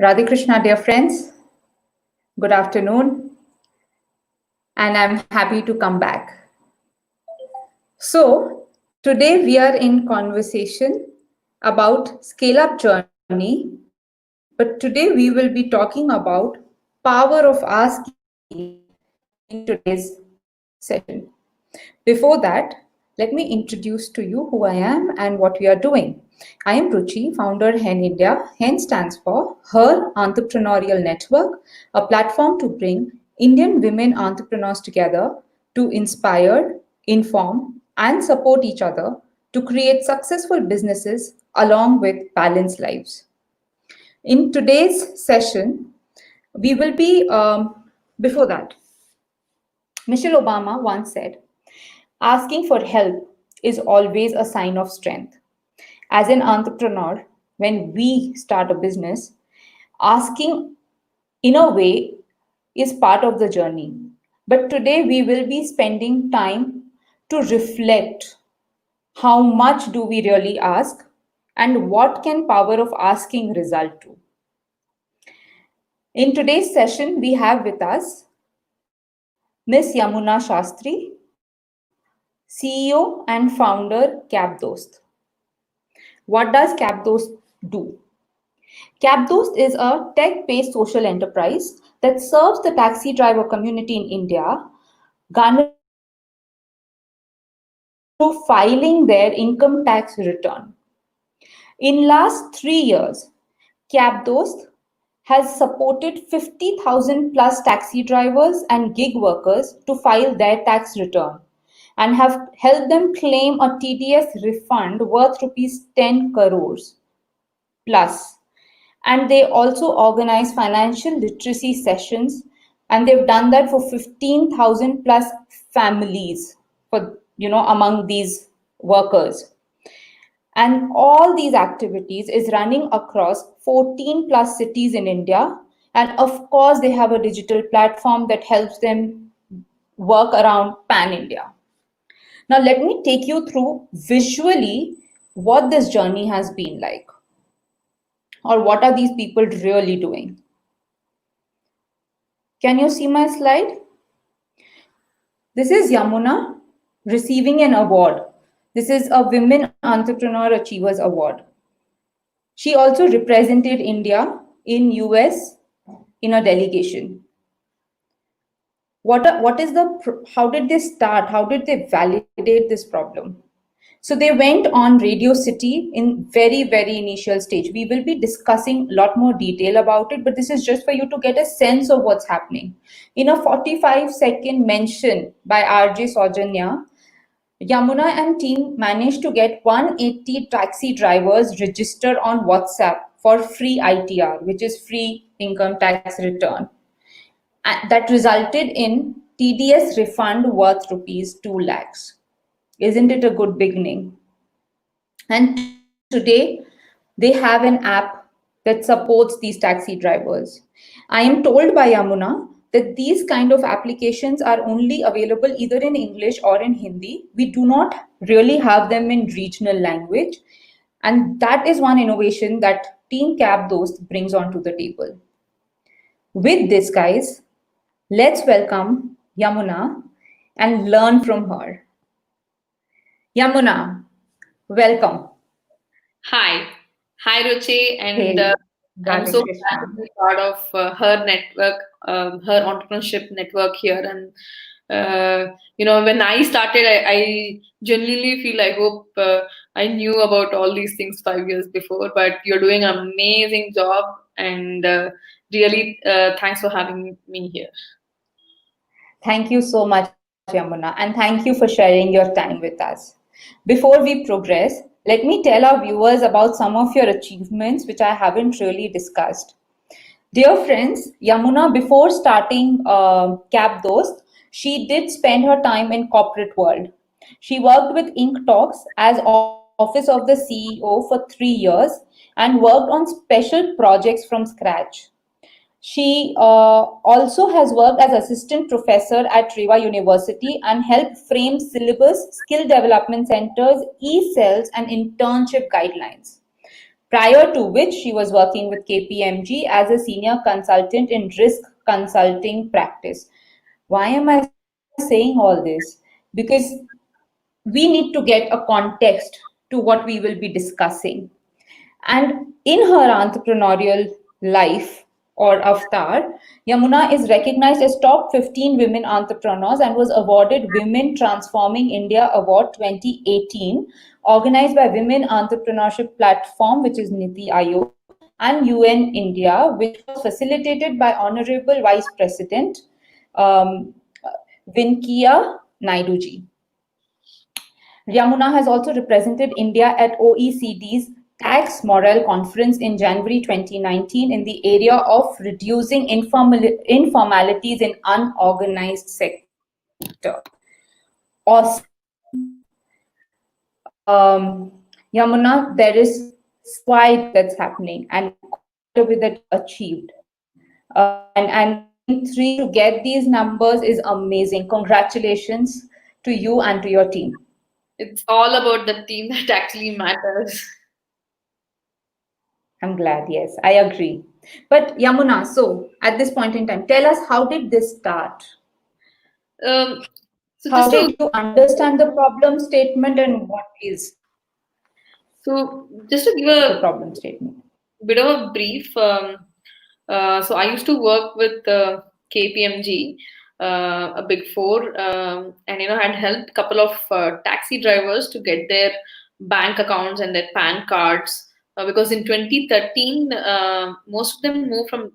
Radhe Krishna, dear friends. Good afternoon, and I'm happy to come back. So, today we are in conversation about scale-up journey, but today we will be talking about power of asking in today's session. Before that, let me introduce to you who I am and what we are doing. I am Ruchi, founder Hen India. Hen stands for Her Entrepreneurial Network, a platform to bring Indian women entrepreneurs together to inspire, inform, and support each other to create successful businesses along with balanced lives. In today's session, we will be, before that, Michelle Obama once said, asking for help is always a sign of strength. As an entrepreneur, when we start a business, asking in a way is part of the journey. But today we will be spending time to reflect how much do we really ask and what can power of asking result to. In today's session, we have with us Miss Yamuna Sastry, CEO and founder Cab Dost. What does Cab Dost do? Cab Dost is a tech-based social enterprise that serves the taxi driver community in India, garnering through filing their income tax return. In last 3 years, Cab Dost has supported 50,000 plus taxi drivers and gig workers to file their tax return and have helped them claim a TDS refund worth rupees 10 crores plus. And they also organize financial literacy sessions, and they've done that for 15,000 plus families for among these workers. And all these activities is running across 14 plus cities in India. And of course, they have a digital platform that helps them work around pan India. Now, let me take you through visually what this journey has been like, or what are these people really doing. Can you see my slide? This is Yamuna receiving an award. This is a Women Entrepreneur Achievers Award. She also represented India in US in a delegation. How did they start? How did they validate this problem? So they went on Radio City in very, very initial stage. We will be discussing a lot more detail about it, but this is just for you to get a sense of what's happening. In a 45-second mention by RJ Saujanya, Yamuna and team managed to get 180 taxi drivers registered on WhatsApp for free ITR, which is free income tax return. And that resulted in TDS refund worth rupees 2 lakhs. Isn't it a good beginning? And today they have an app that supports these taxi drivers. I am told by Yamuna that these kind of applications are only available either in English or in Hindi. We do not really have them in regional language. And that is one innovation that Team Cab Dost brings onto the table. With this, guys, let's welcome Yamuna and learn from her. Yamuna, welcome. Hi Ruchi, and I'm so glad to be part of her network, her entrepreneurship network here. And when I started, I genuinely feel I hope I knew about all these things 5 years before. But you're doing an amazing job, and really thanks for having me here. Thank you so much, Yamuna, and thank you for sharing your time with us. Before we progress, let me tell our viewers about some of your achievements which I haven't really discussed. Dear friends, Yamuna, before starting Cab Dost, she did spend her time in corporate world. She worked with INKtalks as office of the CEO for 3 years and worked on special projects from scratch. She also has worked as assistant professor at REVA University and helped frame syllabus, skill development centers, e-cells, and internship guidelines. prior to which she was working with KPMG as a senior consultant in risk consulting practice. Why am I saying all this? Because we need to get a context to what we will be discussing. And in her entrepreneurial life or avatar, Yamuna is recognized as top 15 women entrepreneurs and was awarded Women Transforming India Award 2018, organized by Women Entrepreneurship Platform, which is Niti Aayog, and UN India, which was facilitated by Honorable Vice President um, Vinkiya Naiduji. Yamuna has also represented India at OECD's Tax Morale Conference in January 2019 in the area of reducing informalities in unorganized sector. Awesome. Yamuna, there is quite that's happening and with it achieved. And in 3 to get these numbers is amazing. Congratulations to you and to your team. It's all about the team that actually matters. I'm glad, yes, I agree. But Yamuna, so at this point in time, tell us, how did this start? How did you understand the problem statement and what is? So just to give the problem statement, bit of a brief. So I used to work with KPMG, a big four, and had helped a couple of taxi drivers to get their bank accounts and their PAN cards, because in 2013 most of them moved from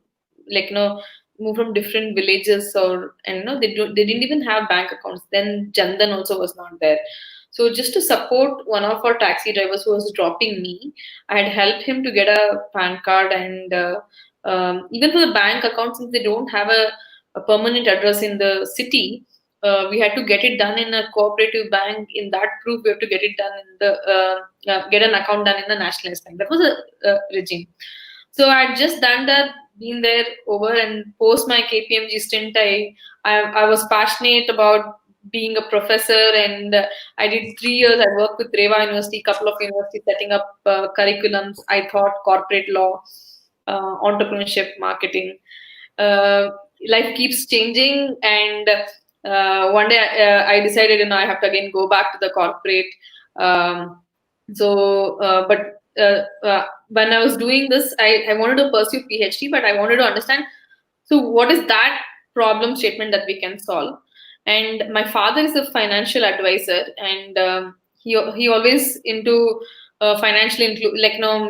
different villages, and they didn't even have bank accounts. Then Jandan also was not there. So just to support one of our taxi drivers who was dropping me, I had helped him to get a PAN card, and even for the bank account, since they don't have a permanent address in the city, we had to get it done in a cooperative bank. In that proof, we have to get it done in the get an account done in the nationalized bank. That was a regime. So I had just done that, been there over, and post my KPMG stint, I was passionate about being a professor, and I did 3 years. I worked with REVA University, couple of universities, setting up curriculums. I taught corporate law, entrepreneurship, marketing. Life keeps changing, and one day I decided, I have to again go back to the corporate. But when I was doing this, I wanted to pursue PhD, but I wanted to understand, so what is that problem statement that we can solve? And my father is a financial advisor, and he always into financial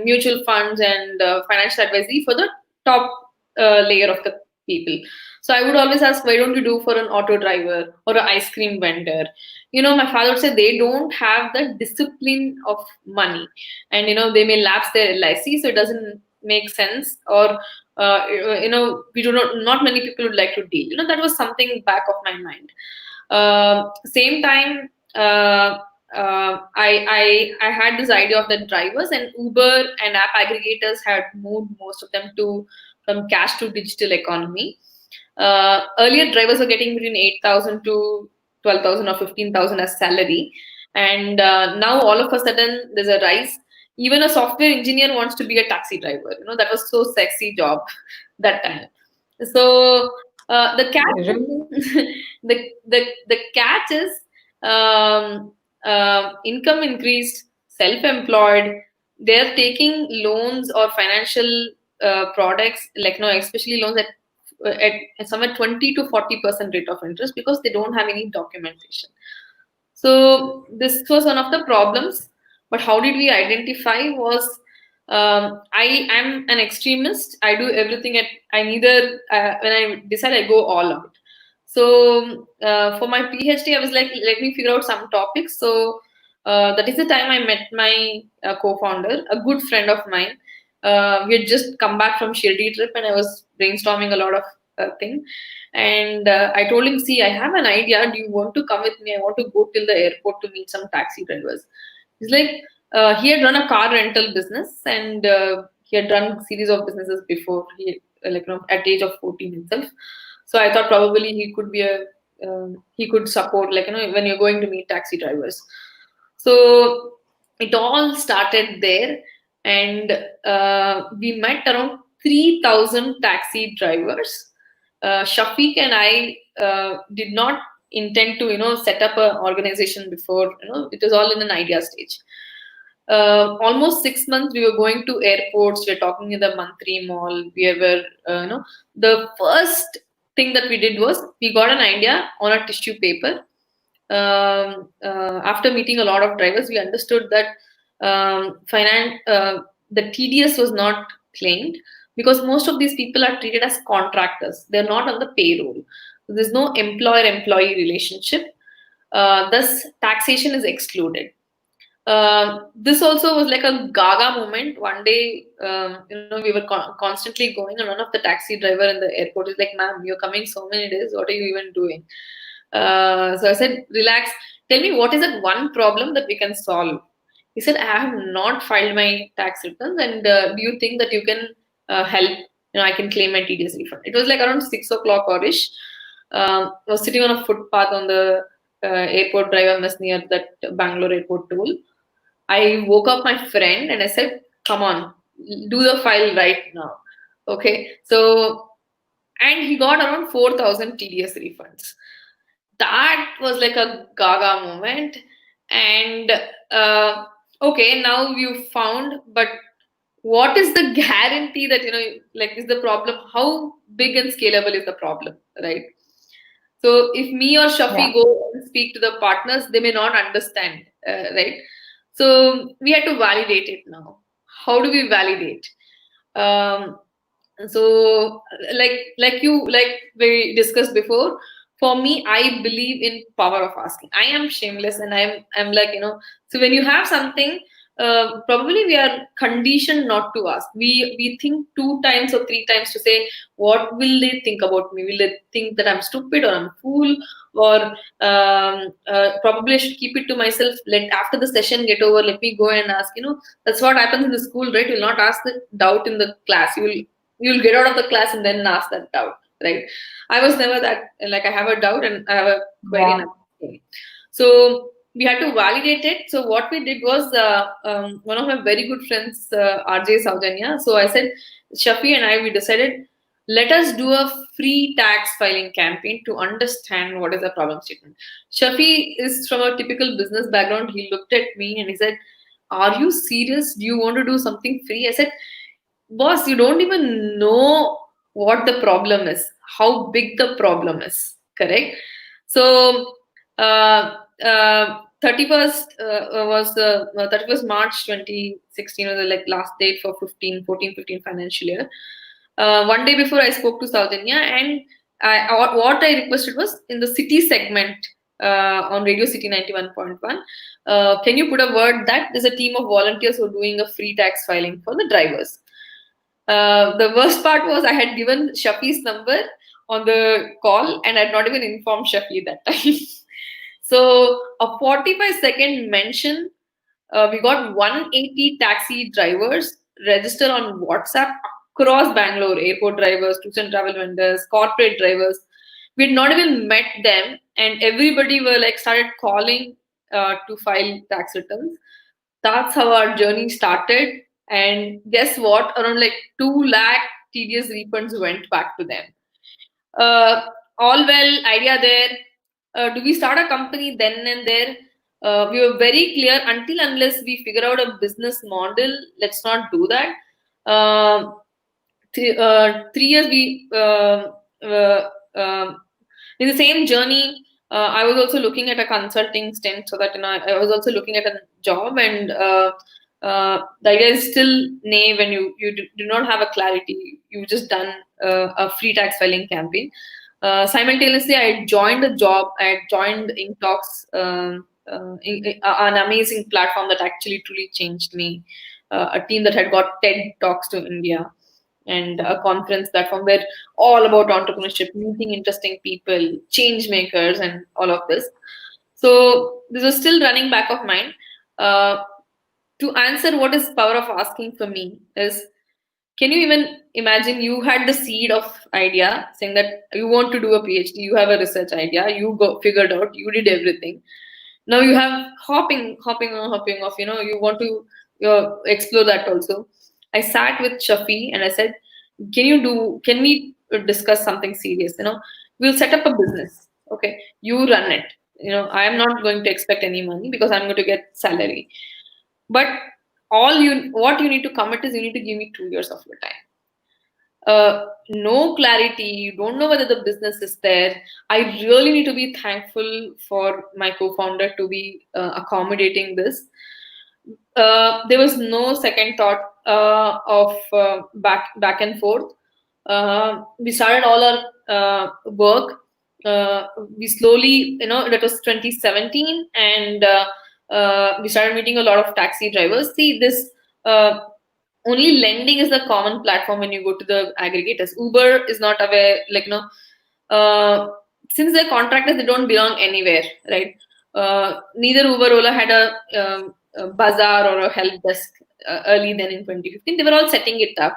mutual funds and financial advisory for the top layer of the people. So I would always ask, why don't you do for an auto driver or an ice cream vendor? My father would say they don't have the discipline of money, and they may lapse their LIC, so it doesn't make sense, or we do not many people would like to deal. That was something back of my mind. Same time, I had this idea of the drivers, and Uber and app aggregators had moved most of them from cash to digital economy. Earlier, drivers were getting between 8,000 to 12,000 or 15,000 as salary, and now all of a sudden there's a rise. Even a software engineer wants to be a taxi driver. That was so sexy job that time. So the catch, the catch is income increased, self-employed. They're taking loans or financial products, especially loans at somewhere 20 to 40% rate of interest, because they don't have any documentation. So this was one of the problems. But how did we identify was, I am an extremist. I do everything when I decide, I go all out. So for my PhD, I was like, let me figure out some topics. So that is the time I met my co-founder, a good friend of mine. We had just come back from Shirdi trip, and I was brainstorming a lot of things. And I told him, see, I have an idea. Do you want to come with me? I want to go till the airport to meet some taxi drivers. He's like, he had run a car rental business, and he had run a series of businesses before. He, at the age of 14 himself. So I thought probably he could be he could support, when you're going to meet taxi drivers. So it all started there. and we met around 3,000 taxi drivers. Shafiq and I did not intend to, set up an organization before. It was all in an idea stage. Almost 6 months we were going to airports, we were talking in the Mantri Mall, we were the first thing that we did was we got an idea on a tissue paper. After meeting a lot of drivers, we understood that the TDS was not claimed because most of these people are treated as contractors. They're not on the payroll. So there's no employer-employee relationship. Thus, taxation is excluded. This also was like a gaga moment. One day, we were constantly going, and one of the taxi driver in the airport is like, "Ma'am, you're coming so many days. What are you even doing?" So I said, "Relax. Tell me what is that one problem that we can solve." He said, "I have not filed my tax returns, and do you think that you can help? I can claim my TDS refund." It was like around 6 o'clock or ish. I was sitting on a footpath on the airport driver mess near that Bangalore airport toll. I woke up my friend and I said, "Come on, do the file right now." Okay. So, and he got around 4,000 TDS refunds. That was like a gaga moment. And okay, now you found, but what is the guarantee that, like, is the problem? How big and scalable is the problem, right? So if me or Shafi go and speak to the partners, they may not understand, right? So we had to validate it now. How do we validate? Um, so like we discussed before, for me, I believe in power of asking. I am shameless, and I'm like, so when you have something, probably we are conditioned not to ask. We think 2 times or 3 times to say, what will they think about me? Will they think that I'm stupid or I'm fool, or probably I should keep it to myself, let after the session get over, let me go and ask. That's what happens in the school, right? You'll not ask the doubt in the class. You'll get out of the class and then ask that doubt, right? I was never that, like, I have a doubt and I have a query and I'm asking. So we had to validate it. So what we did was, one of my very good friends, RJ Saujanya. So I said, Shafi and I, we decided, let us do a free tax filing campaign to understand what is the problem statement. Shafi is from a typical business background. He looked at me and he said, "Are you serious? Do you want to do something free?" I said, "Boss, you don't even know what the problem is, how big the problem is, correct?" So, 31st was the 31st March 2016 was the like last date for 14-15 financial year. One day before, I spoke to Saujanya, and what I requested was, in the city segment on Radio City 91.1, can you put a word that there's a team of volunteers who are doing a free tax filing for the drivers. The worst part was I had given Shafi's number on the call and I had not even informed Shafi that time. So a 45-second mention, we got 180 taxi drivers register on WhatsApp across Bangalore, airport drivers, tours and travel vendors, corporate drivers. We had not even met them, and everybody were like started calling to file tax returns. That's how our journey started. And guess what? Around like 2 lakh TDS refunds went back to them. All well, idea there. Do we start a company then and there? We were very clear, until unless we figure out a business model, let's not do that. 3 years we in the same journey. I was also looking at a consulting stint, so that I was also looking at a job, and the idea is still nay when you do not have a clarity. You've just done a free tax filing campaign. Simultaneously, I joined a job. I joined INKtalks, an amazing platform that actually truly changed me. A team that had got TED Talks to India, and a conference platform where all about entrepreneurship, meeting interesting people, change makers, and all of this. So this was still running back of mind. To answer what is power of asking for me is, can you even imagine you had the seed of idea saying that you want to do a PhD, you have a research idea, you go figured out, you did everything. Now you have hopping off, you want to explore that also. I sat with Shafi and I said, can we discuss something serious? We'll set up a business. Okay, you run it. I am not going to expect any money because I'm going to get salary. But what you need to commit is you need to give me 2 years of your time. No clarity, you don't know whether the business is there. I really need to be thankful for my co-founder to be accommodating this. There was no second thought of back and forth. We started all our work. We slowly, that was 2017, and we started meeting a lot of taxi drivers. See, this only lending is the common platform when you go to the aggregators. Uber is not aware, since they're contractors, they don't belong anywhere, right? Neither Uber, Ola had a bazaar or a help desk early then in 2015. They were all setting it up.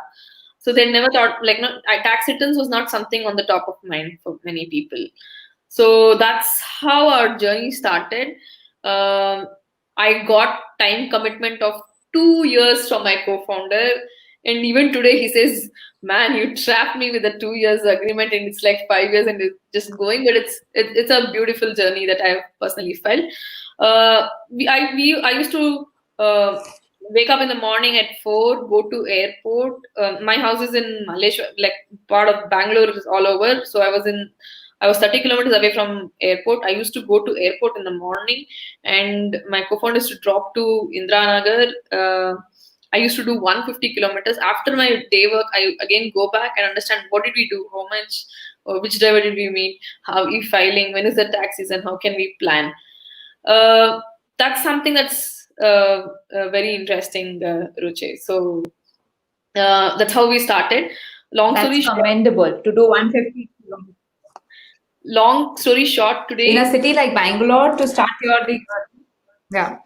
So they never thought, tax returns was not something on the top of mind for many people. So that's how our journey started. I got time commitment of 2 years from my co-founder, and even today he says, "Man, you trapped me with a 2 years agreement, and it's like 5 years, and it's just going." But it's a beautiful journey that I've personally felt. I used to wake up in the morning at 4, go to airport. My house is in Malaysia, like part of Bangalore is all over. So I was 30 kilometers away from airport. I used to go to airport in the morning, and my co-founder used to drop to Indranagar. I used to do 150 kilometers. After my day work, I again go back and understand what did we do, how much, or which driver did we meet, how e-filing, when is the tax season, how can we plan. That's something that's very interesting, Ruche. So that's how we started. That's commendable to do 150 kilometers. Long story short, today In a city like Bangalore to start your yeah.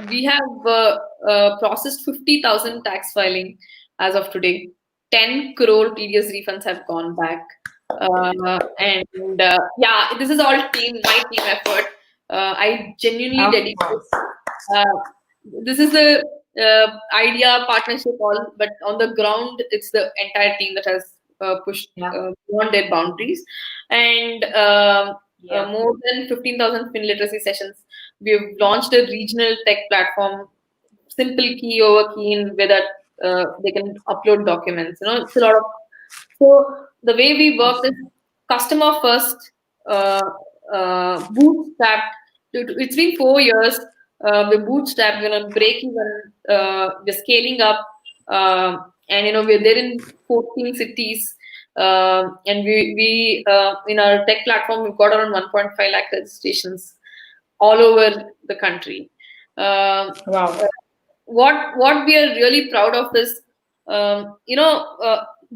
We have processed 50,000 tax filing as of today. 10 crore previous refunds have gone back. Yeah, this is all my team effort. I genuinely dedicate. This is the idea, partnership, all, but on the ground, it's the entire team that has pushed beyond their boundaries. And more than 15,000 fin literacy sessions. We've launched a regional tech platform, simple key over key, in where that they can upload documents. It's a lot of. So the way we work is customer first, bootstrapped. It's been 4 years. We're bootstrapped. We're on break even. We're scaling up, and we're there in 14 cities. And we in our tech platform, we've got around 1.5 lakh registrations all over the country. Wow. What we are really proud of is,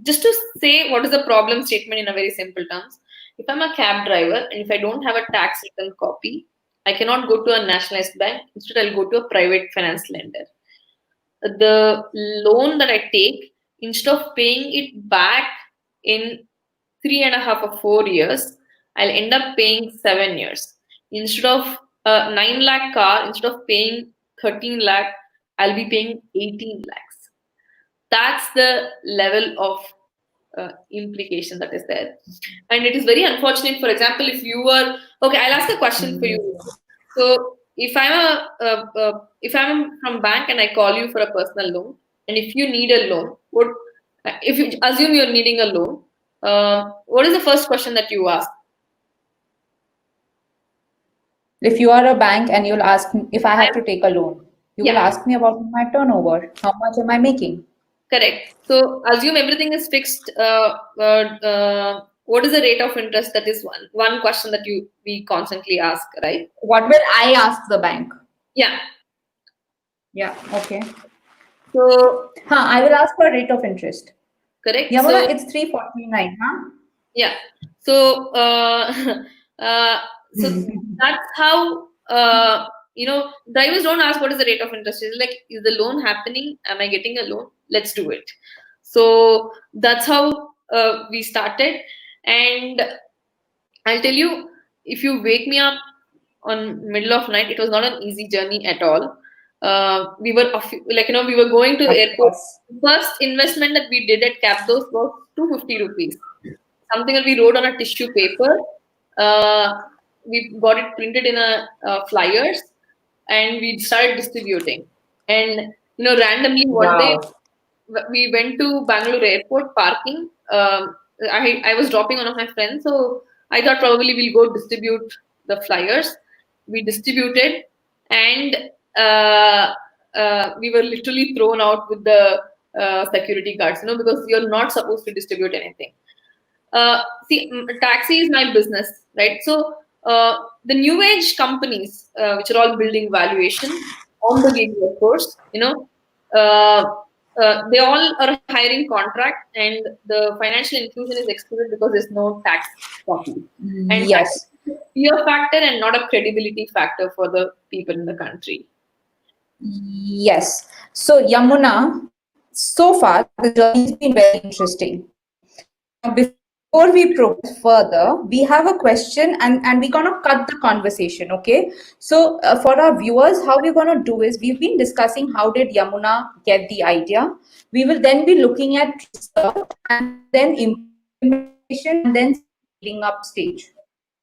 just to say what is the problem statement in a very simple terms. If I'm a cab driver and if I don't have a tax return copy, I cannot go to a nationalized bank. Instead, I'll go to a private finance lender. The loan that I take, instead of paying it back in 3.5 or 4 years, I'll end up paying 7 years. Instead of a 9 lakh car, instead of paying 13 lakh, I'll be paying 18 lakhs. That's the level of implication that is there. And it is very unfortunate. For example, if you were, okay, I'll ask a question for you. So if I'm from bank and I call you for a personal loan, and if you need a loan, if you assume you're needing a loan, what is the first question that you ask? If you are a bank and you'll ask me if I have to take a loan, you will ask me about my turnover. How much am I making? Correct. So assume everything is fixed. What is the rate of interest? That is one question that we constantly ask, right? What will I ask the bank? Yeah. Yeah. Okay. So I will ask for a rate of interest. Correct. Yamuna, it's 349, huh? Yeah. So so that's how drivers don't ask what is the rate of interest. It's like, is the loan happening? Am I getting a loan? Let's do it. So that's how we started. And I'll tell you, if you wake me up on middle of night, it was not an easy journey at all. we were we were going to airport. First investment that we did at Cab Dost was 250 rupees. Something that we wrote on a tissue paper. We got it printed in a flyers, and we started distributing. And randomly one day we went to Bangalore airport parking. I was dropping one of my friends, so I thought probably we'll go distribute the flyers. We distributed, and we were literally thrown out with the security guards, because you're not supposed to distribute anything. See, taxi is my business, right? So the new age companies, which are all building valuation on the gig workforce, they all are hiring contract, and the financial inclusion is excluded because there's no tax copy. And yes, fear factor and not a credibility factor for the people in the country. Yes. So Yamuna, so far the journey has been very interesting. Before we progress further, we have a question, and we're going to cut the conversation, okay? So for our viewers, how we're going to do is, we've been discussing how did Yamuna get the idea. We will then be looking at research and then implementation and then scaling up stage.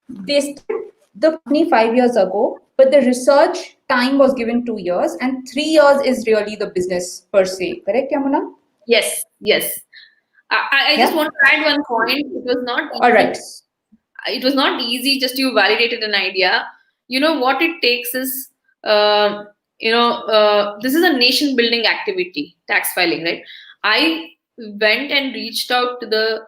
They started the company 5 years ago, but the research time was given 2 years, and 3 years is really the business per se. Correct, Yamuna? Yes, yes. I just want to add one point. It was not easy. All right. It was not easy. Just you validated an idea. What it takes is, this is a nation building activity, tax filing, right? I went and reached out to the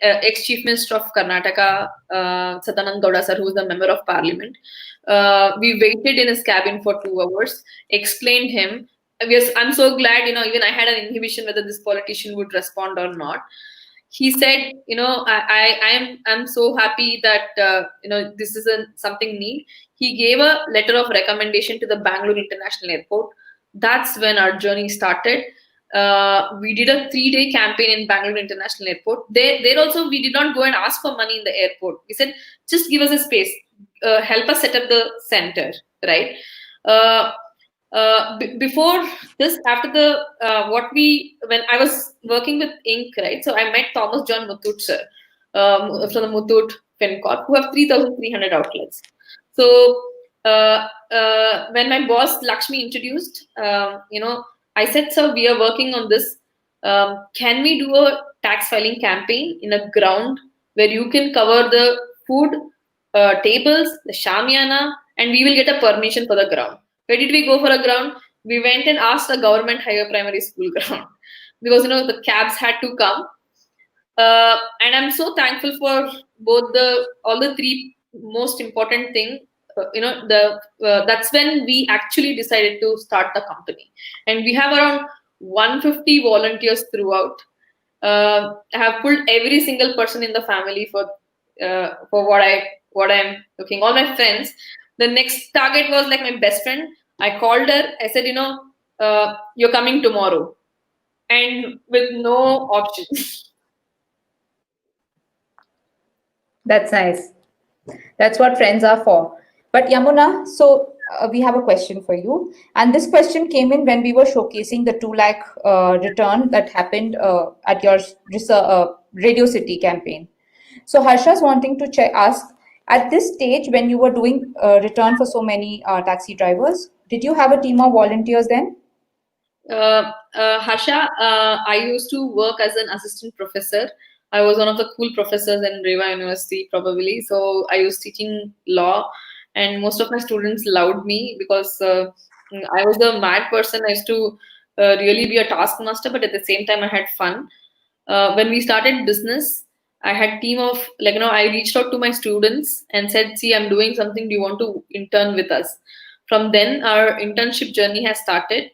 ex Chief Minister of Karnataka, Sadanand Gowda sir, who is the Member of Parliament. We waited in his cabin for 2 hours, explained him. Yes, I'm so glad, even I had an inhibition whether this politician would respond or not. He said, I'm so happy that, this is something new. He gave a letter of recommendation to the Bangalore International Airport. That's when our journey started. We did a 3-day campaign in Bangalore International Airport. There also, we did not go and ask for money in the airport. We said, just give us a space, help us set up the center, right? Before this, after the when I was working with INK, right? So I met Thomas John Muthoot sir from the Muthoot FinCorp, who have 3,300 outlets. So when my boss Lakshmi introduced, I said, sir, we are working on this. Can we do a tax filing campaign in a ground where you can cover the food, tables, the shamiana, and we will get a permission for the ground. Where did we go for a ground? We went and asked a government higher primary school ground because the cabs had to come. And I'm so thankful for all the three most important thing. That's when we actually decided to start the company, and we have around 150 volunteers throughout. I have pulled every single person in the family for what I'm looking. All my friends. The next target was like my best friend. I called her. I said, you're coming tomorrow, and with no options. That's nice. That's what friends are for. But Yamuna, so we have a question for you. And this question came in when we were showcasing the 2 lakh return that happened at your Radio City campaign. So Harsha's wanting to ask, at this stage, when you were doing return for so many taxi drivers, did you have a team of volunteers then? Harsha, I used to work as an assistant professor. I was one of the cool professors in REVA University, probably. So I was teaching law, and most of my students loved me because I was the mad person. I used to really be a taskmaster, but at the same time, I had fun. When we started business, I had team of I reached out to my students and said, "See, I'm doing something. Do you want to intern with us?" From then, our internship journey has started.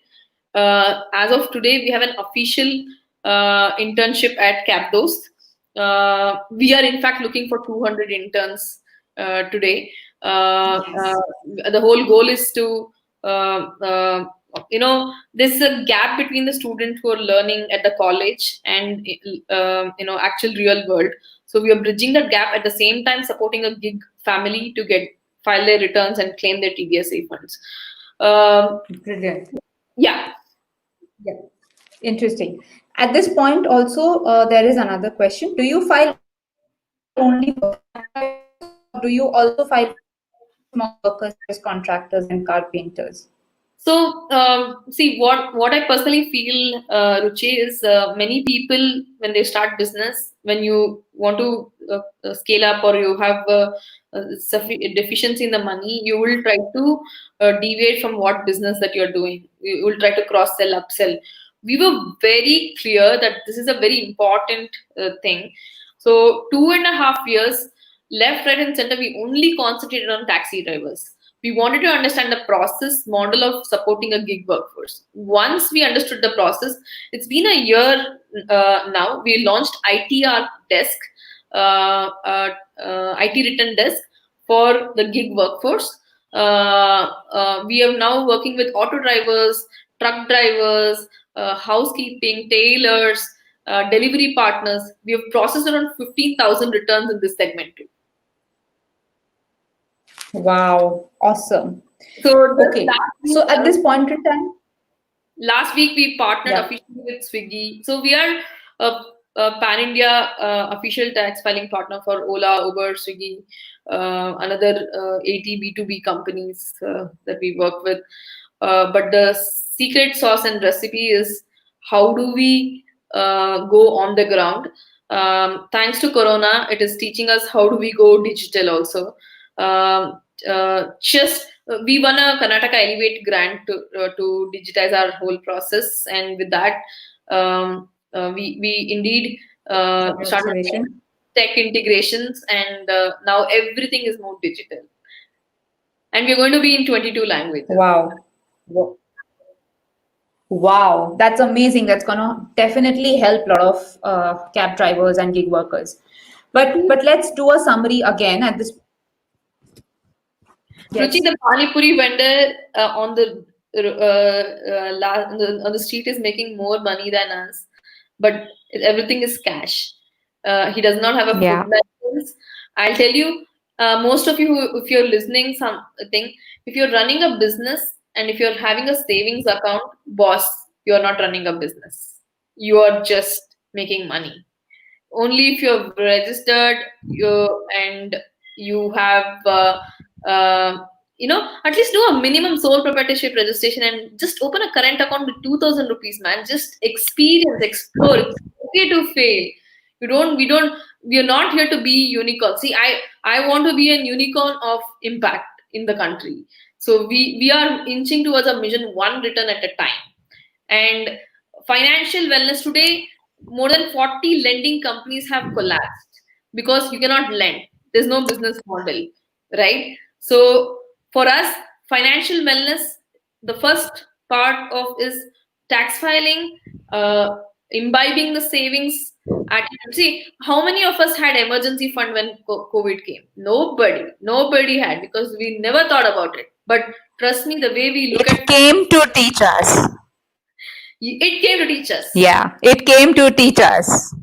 As of today, we have an official internship at Cab Dost. We are in fact looking for 200 interns today. The whole goal is to, there's a gap between the students who are learning at the college and, actual real world. So we are bridging that gap, at the same time supporting a gig family to file their returns and claim their TDS refunds. Brilliant. Yeah. Yeah. Interesting. At this point, also, there is another question. Do you file only for cab drivers, or do you also file for small workers such as contractors and carpenters? So, see, what I personally feel, Ruchi, is many people when they start business, when you want to scale up or you have deficiency in the money, you will try to deviate from what business that you're doing. You will try to cross sell, upsell. We were very clear that this is a very important thing. So, 2.5 years, left, right, and center, we only concentrated on taxi drivers. We wanted to understand the process model of supporting a gig workforce. Once we understood the process, it's been a year now. We launched ITR desk, IT written desk for the gig workforce. We are now working with auto drivers, truck drivers, housekeeping, tailors, delivery partners. We have processed around 15,000 returns in this segment too. Wow, awesome. So Okay, so at this point in time, last week we partnered yeah, officially with Swiggy. So we are a pan India official tax filing partner for Ola, Uber, Swiggy, another 80 B2B companies that we work with. But the secret sauce and recipe is how do we go on the ground. Thanks to Corona, it is teaching us how do we go digital also. Just we won a Karnataka Elevate grant to digitize our whole process, and with that, we indeed started congratulations. tech integrations, and now everything is more digital. And we're going to be in 22 languages. Wow. Wow, that's amazing. That's gonna definitely help a lot of cab drivers and gig workers. But let's do a summary again at this. Ruchi, Yes. the Pani Puri vendor on the street is making more money than us, but everything is cash. He does not have a food Yeah. license. I'll tell you, most of you, if you're listening something, if you're running a business and if you're having a savings account, boss, you're not running a business. You are just making money. Only if you're registered, and you have at least do a minimum sole proprietorship registration and just open a current account with 2,000 rupees, man. Just experience, explore. It's okay to fail. We are not here to be unicorn. See, I want to be a unicorn of impact in the country. So we are inching towards a mission, one return at a time. And financial wellness today, more than 40 lending companies have collapsed because you cannot lend. There's no business model, right? So for us, financial wellness, the first part of is tax filing, imbibing the savings attitude. See, how many of us had emergency fund when COVID came? Nobody had, because we never thought about it. But trust me, the way we look at It came to teach us. it came to teach us. Yeah, it came to teach us.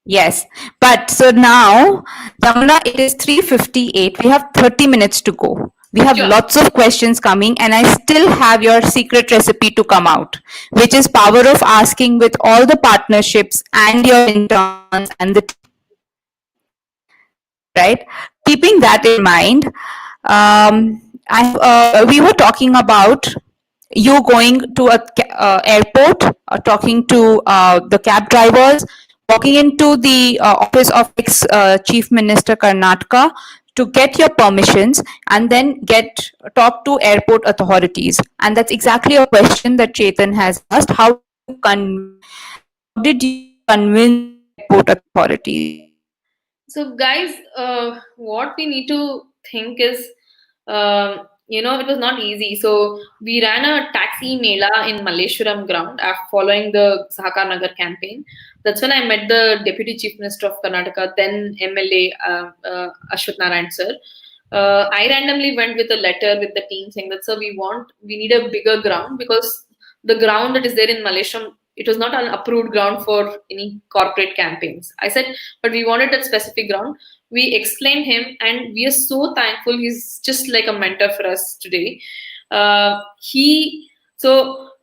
Yes. But so now, Yamuna, it is 3:58. We have 30 minutes to go. We have Sure. lots of questions coming, and I still have your secret recipe to come out, which is power of asking with all the partnerships and your interns and the team. Right? Keeping that in mind, we were talking about you going to a airport, talking to the cab drivers, walking into the office of ex Chief Minister Karnataka to get your permissions, and then talk to airport authorities. And that's exactly a question that Chetan has asked. How did you convince the airport authorities? So, guys, what we need to think is, it was not easy. So, we ran a taxi mela in Malleshwaram ground after following the Sahakar Nagar campaign. That's when I met the Deputy Chief Minister of Karnataka, then MLA Ashwath Narayan sir. I randomly went with a letter with the team saying that, sir, we need a bigger ground, because the ground that is there in Malleshwaram, it was not an approved ground for any corporate campaigns. I said, but we wanted that specific ground. We explained him, and we are so thankful. He's just like a mentor for us today. The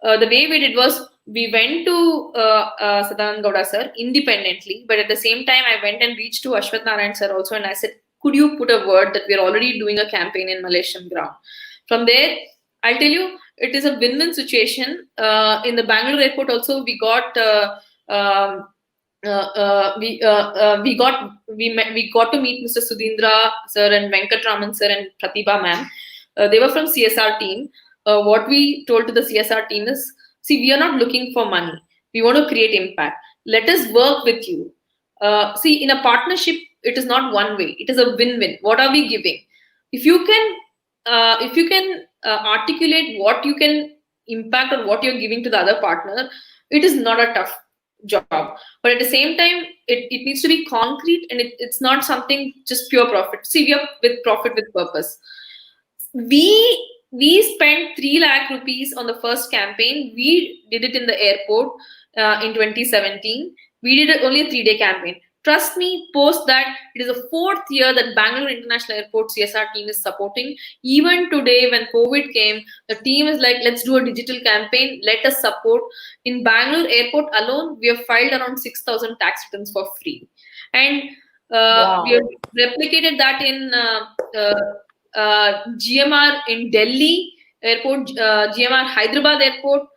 way we did was, we went to Sadanand Gowda sir independently, but at the same time I went and reached to Ashwath Narayan sir also, and I said, could you put a word that we're already doing a campaign in Malaysian ground? From there, I'll tell you, it is a win-win situation. In the Bangalore airport also, we got we got to meet Mr. Sudhindra sir and Venkatraman sir and Pratibha ma'am. They were from CSR team. What we told to the CSR team is, see, we are not looking for money. We want to create impact. Let us work with you. See, in a partnership, it is not one way. It is a win-win. What are we giving? If you can articulate what you can impact or what you're giving to the other partner, it is not a tough job. But at the same time, it needs to be concrete, and it's not something just pure profit. See, we are with profit with purpose. We spent 3 lakh rupees on the first campaign. We did it in the airport in 2017. We did only a 3-day campaign. Trust me, post that, it is the 4th year that Bangalore International Airport CSR team is supporting. Even today, when COVID came, the team is like, let's do a digital campaign, let us support. In Bangalore Airport alone, we have filed around 6,000 tax returns for free. And Wow. we have replicated that in GMR in Delhi Airport, GMR Hyderabad Airport.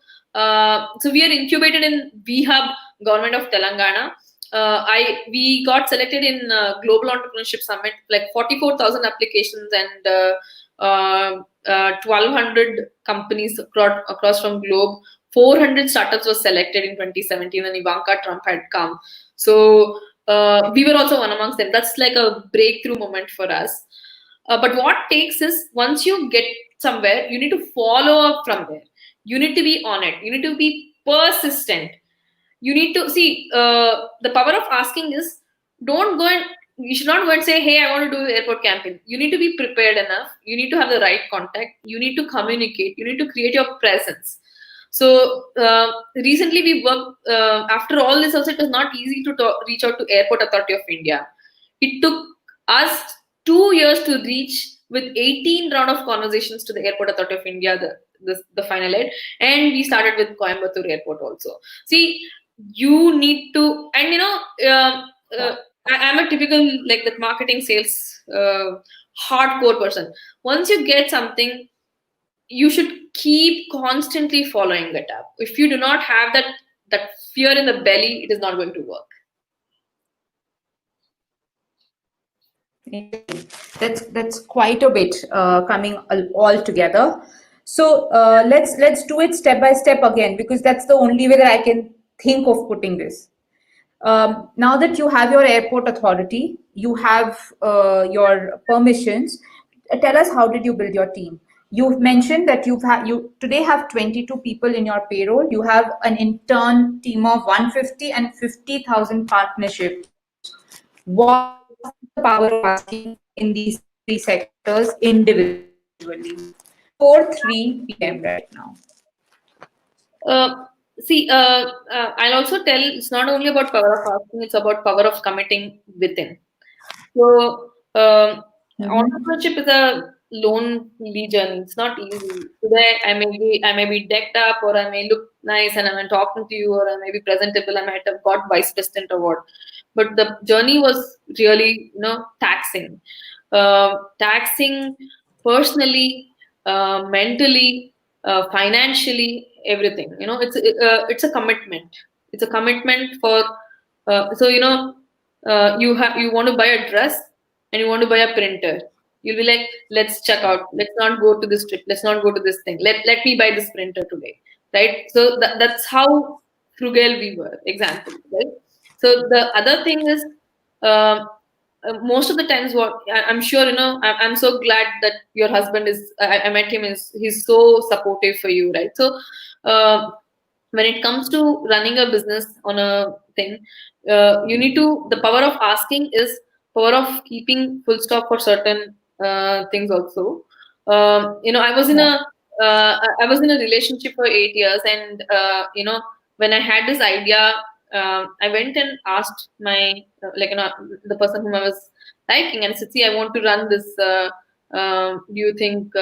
So we are incubated in VHub, Government of Telangana. We got selected in Global Entrepreneurship Summit, like 44,000 applications and 1,200 companies across from globe. 400 startups were selected in 2017 when Ivanka Trump had come. So we were also one amongst them. That's like a breakthrough moment for us. But what takes is, once you get somewhere, you need to follow up from there. You need to be on it. You need to be persistent. You need to see, the power of asking is, you should not go and say, hey, I want to do the airport campaign. You need to be prepared enough. You need to have the right contact. You need to communicate. You need to create your presence. So recently we worked, after all this also, it was not easy to reach out to Airport Authority of India. It took us 2 years to reach, with 18 round of conversations to the Airport Authority of India, the final aid, and we started with Coimbatore Airport also. See, you need to, and I'm a typical, like, the marketing sales hardcore person. Once you get something, you should keep constantly following that up. If you do not have that fear in the belly, it is not going to work. That's quite a bit coming all together. So let's do it step by step again, because that's the only way that I can think of putting this. Now that you have your airport authority, you have your permissions. Tell us, how did you build your team? You've mentioned that you today have 22 people in your payroll. You have an intern team of 150 and 50,000 partnerships. What's the power of asking in these 3 sectors individually? 4:03 p.m. right now. See, I'll also tell, it's not only about power of asking, it's about power of committing within. So entrepreneurship is a lonely journey. It's not easy. Today I may be decked up, or I may look nice and I'm talking to you, or I may be presentable, I might have got vice president award. But the journey was really, taxing. Taxing personally, mentally, financially, everything. It's a commitment. It's a commitment for. You want to buy a dress and you want to buy a printer. You'll be like, let's check out. Let's not go to this trip. Let's not go to this thing. Let me buy this printer today, right? So that's how frugal we were. Example, right? So the other thing is, most of the times, what I'm sure, I'm so glad that your husband is. I met him. He's so supportive for you, right? So when it comes to running a business on a thing, you need to. The power of asking is power of keeping full stop for certain things also. I was in a relationship for 8 years, and when I had this idea, I went and asked my the person whom I was liking, and I said, see, I want to run this Do you think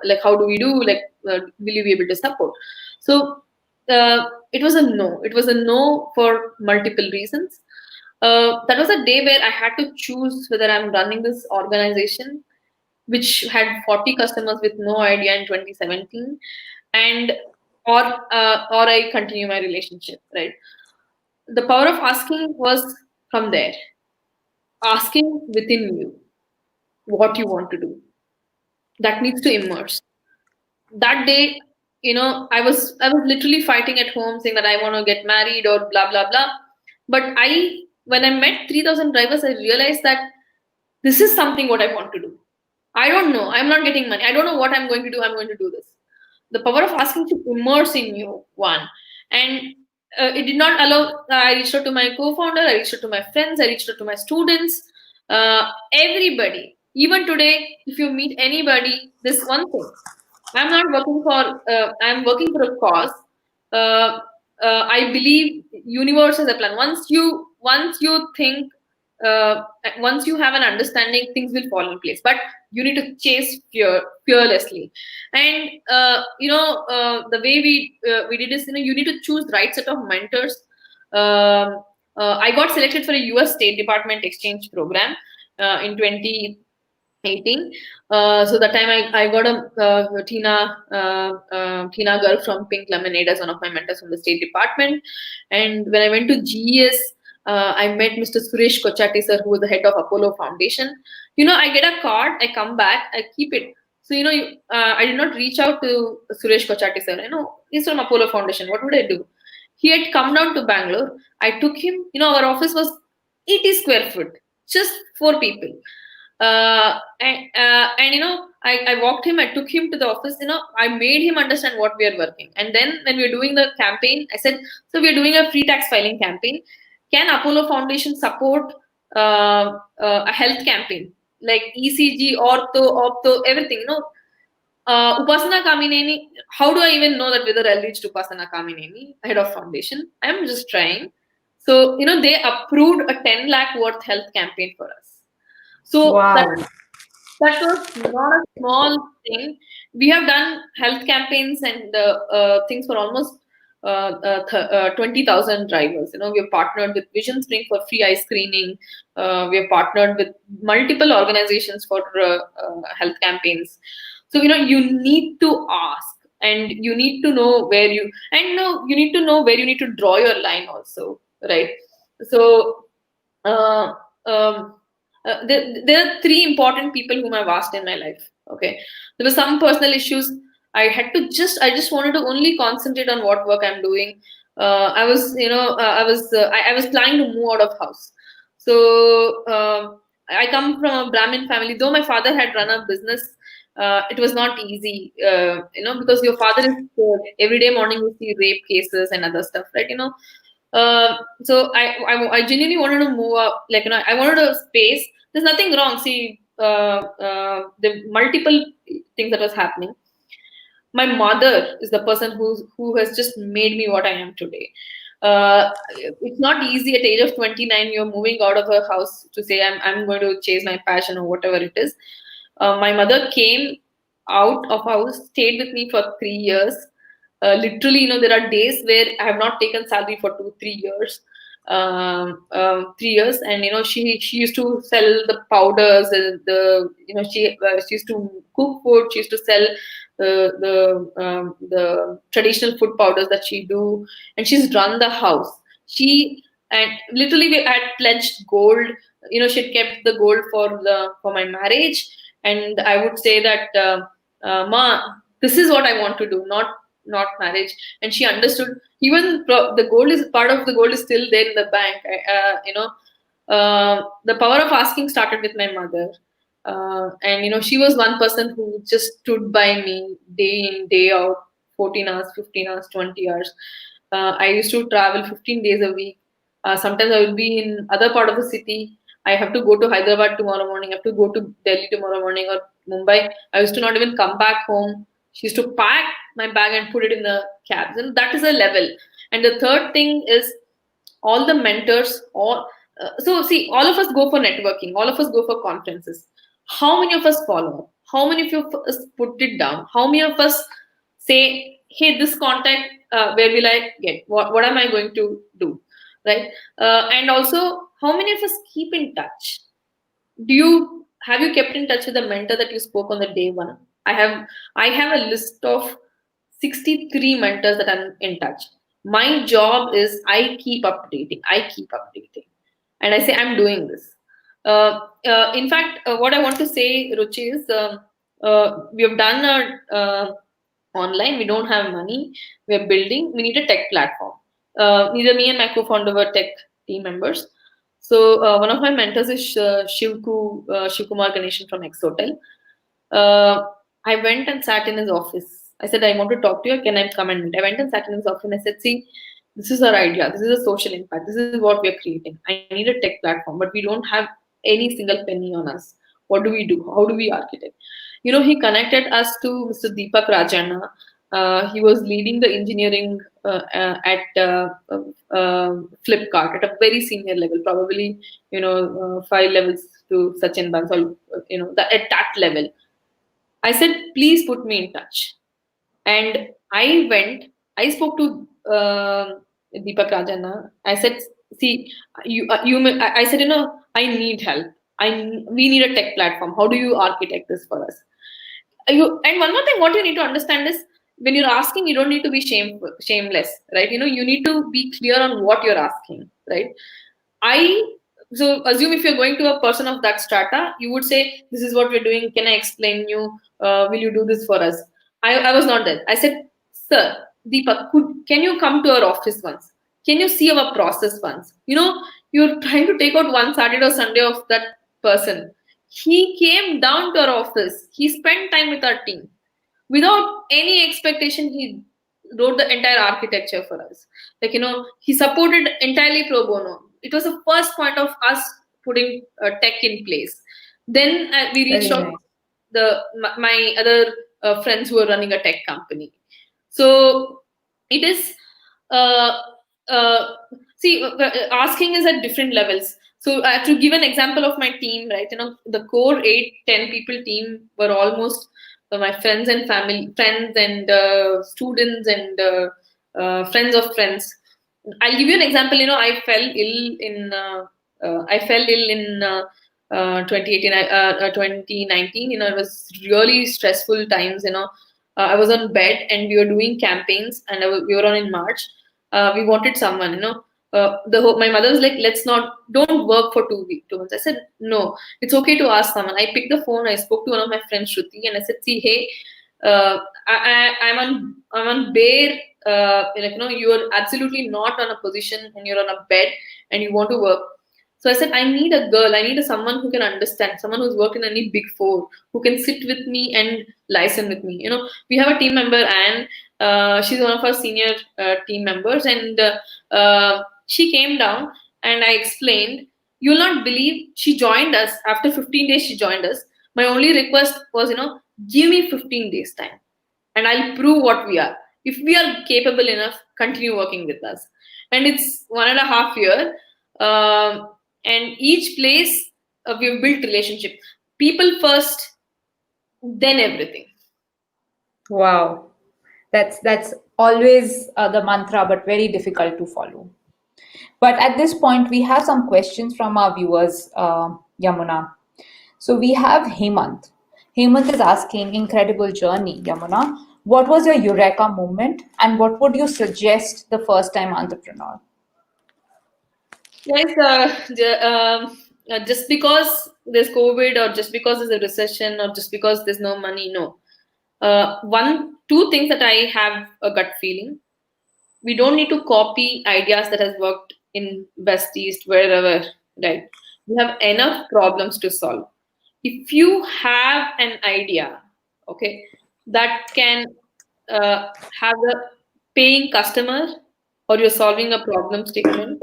like how do we do? Like will you be able to support? So it was a no. It was a no for multiple reasons. That was a day where I had to choose whether I'm running this organization, which had 40 customers with no idea in 2017, and or I continue my relationship, right? The power of asking was from there. Asking within you what you want to do. That needs to immerse. That day, I was literally fighting at home saying that I want to get married or blah blah blah. But when I met 3,000 drivers, I realized that this is something what I want to do. I don't know. I'm not getting money. I don't know what I'm going to do. I'm going to do this. The power of asking to immerse in you, one. And it did not allow, I reached out to my co-founder, I reached out to my friends, I reached out to my students, everybody. Even today, if you meet anybody, this one thing. I'm working for a cause. Uh, I believe universe has a plan. Once you think, once you have an understanding, things will fall in place. But you need to chase fearlessly. And the way we did this, you need to choose the right set of mentors. I got selected for a US State Department exchange program in 2018. So that time I got a Tina girl from Pink Lemonade as one of my mentors from the State Department. And when I went to GES, I met Mr. Suresh Kochati sir, who was the head of Apollo Foundation. I get a card, I come back, I keep it. So I did not reach out to Suresh Kochati sir. He's from Apollo Foundation. What would I do? He had come down to Bangalore. I took him. Our office was 80 square foot, just 4 people. I walked him, I took him to the office, I made him understand what we are working. And then when we were doing the campaign, I said, so we are doing a free tax filing campaign. Can Apollo Foundation support a health campaign like ECG, ortho, opto, everything? Upasana Kamineni, how do I even know that whether I'll reach to Upasana Kamineni, head of foundation? I'm just trying. So, they approved a 10 lakh worth health campaign for us. So wow. that was not a small thing. We have done health campaigns and things for almost 20,000 drivers. We have partnered with Vision Spring for free eye screening. We have partnered with multiple organizations for health campaigns. So you need to ask, and you need to know where you need to know where you need to draw your line also, right? So there are 3 important people whom I've asked in my life. Okay, there were some personal issues. I just wanted to only concentrate on what work I'm doing. I was planning to move out of house. So I come from a Brahmin family. Though my father had run a business, it was not easy. Because your father is every day morning you see rape cases and other stuff, right? So I genuinely wanted to move up. I wanted a space. There's nothing wrong. See, the multiple things that was happening. My mother is the person who has just made me what I am today. It's not easy at the age of 29. You're moving out of her house to say I'm going to chase my passion or whatever it is. My mother came out of house, stayed with me for 3 years. Literally, there are days where I have not taken salary for 2-3 years. 3 years, and she used to sell the powders, she used to cook food. She used to sell the traditional food powders that she do, and she's run the house. And literally we had pledged gold. She had kept the gold for my marriage, and I would say that ma, this is what I want to do, not marriage. And she understood. Even the gold is part of the gold is still there in the bank. The power of asking started with my mother. And she was one person who just stood by me day in, day out, 14 hours, 15 hours, 20 hours. I used to travel 15 days a week. Sometimes I will be in other part of the city. I have to go to Hyderabad tomorrow morning. I have to go to Delhi tomorrow morning, or Mumbai. I used to not even come back home. She used to pack my bag and put it in the cabs. And that is a level. And the third thing is all the mentors, so see, all of us go for networking. All of us go for conferences. How many of us follow up? How many of us put it down? How many of us say, hey, this contact, where will I get? What am I going to do? Right? And also, how many of us keep in touch? Have you kept in touch with the mentor that you spoke on the day one? I have a list of 63 mentors that I'm in touch. My job is I keep updating, and I say I'm doing this. In fact, what I want to say, Ruchi, is we have done online. We don't have money. We're building. We need a tech platform. Neither me and my co-founder were tech team members. So one of my mentors is Shivkumar Ganeshan from X Hotel. I went and sat in his office. I said, I want to talk to you. Can I come and meet? I went and sat in his office and I said, see, this is our idea. This is a social impact. This is what we're creating. I need a tech platform, but we don't have any single penny on us. What do we do? How do we architect? He connected us to Mr. Deepak Rajana. He was leading the engineering at Flipkart at a very senior level, probably 5 levels to Sachin Bansal, at that level. I said, please put me in touch. And I spoke to Deepak Rajana. I said, see, I said, I need help. We need a tech platform. How do you architect this for us? And one more thing, what you need to understand is when you're asking, you don't need to be shameless, right? You need to be clear on what you're asking, right? So assume if you're going to a person of that strata, you would say, this is what we're doing. Can I explain you? Will you do this for us? I was not there. I said, sir, Deepak, can you come to our office once? Can you see our process once? You're trying to take out one Saturday or Sunday of that person. He came down to our office. He spent time with our team. Without any expectation, he wrote the entire architecture for us. He supported entirely pro bono. It was the first point of us putting tech in place. Then we reached out to my other friends who are running a tech company. So it is, asking is at different levels. So to give an example of my team, right, the core 8-10 people team were almost my friends and friends and students and friends of friends. I'll give you an example. I fell ill in 2018, 2019. It was really stressful times. I was on bed and we were doing campaigns, and we were on in March. We wanted someone. My mother was like, don't work for 2 months. I said, no, it's okay to ask someone. I picked the phone. I spoke to one of my friends, Shruti, and I said, see, hey, I'm on bare. You are absolutely not on a position and you're on a bed and you want to work. So I said, I need a girl. I need someone who can understand, someone who's worked in any big four, who can sit with me and listen with me. We have a team member, Anne. She's one of our senior team members, and she came down and I explained. You'll not believe, she joined us. After 15 days, she joined us. My only request was, give me 15 days time and I'll prove what we are. If we are capable enough, continue working with us. And it's 1.5 years. And each place we've built relationship. People first, then everything. Wow. That's always the mantra, but very difficult to follow. But at this point, we have some questions from our viewers, Yamuna. So we have Hemant. Hemant is asking, incredible journey, Yamuna. What was your Eureka moment and what would you suggest the first-time entrepreneur? Guys, just because there's COVID or just because there's a recession or just because there's no money, no. Two things that I have a gut feeling. We don't need to copy ideas that has worked in West, East, wherever, right? We have enough problems to solve. If you have an idea, okay, that can have a paying customer or you're solving a problem statement,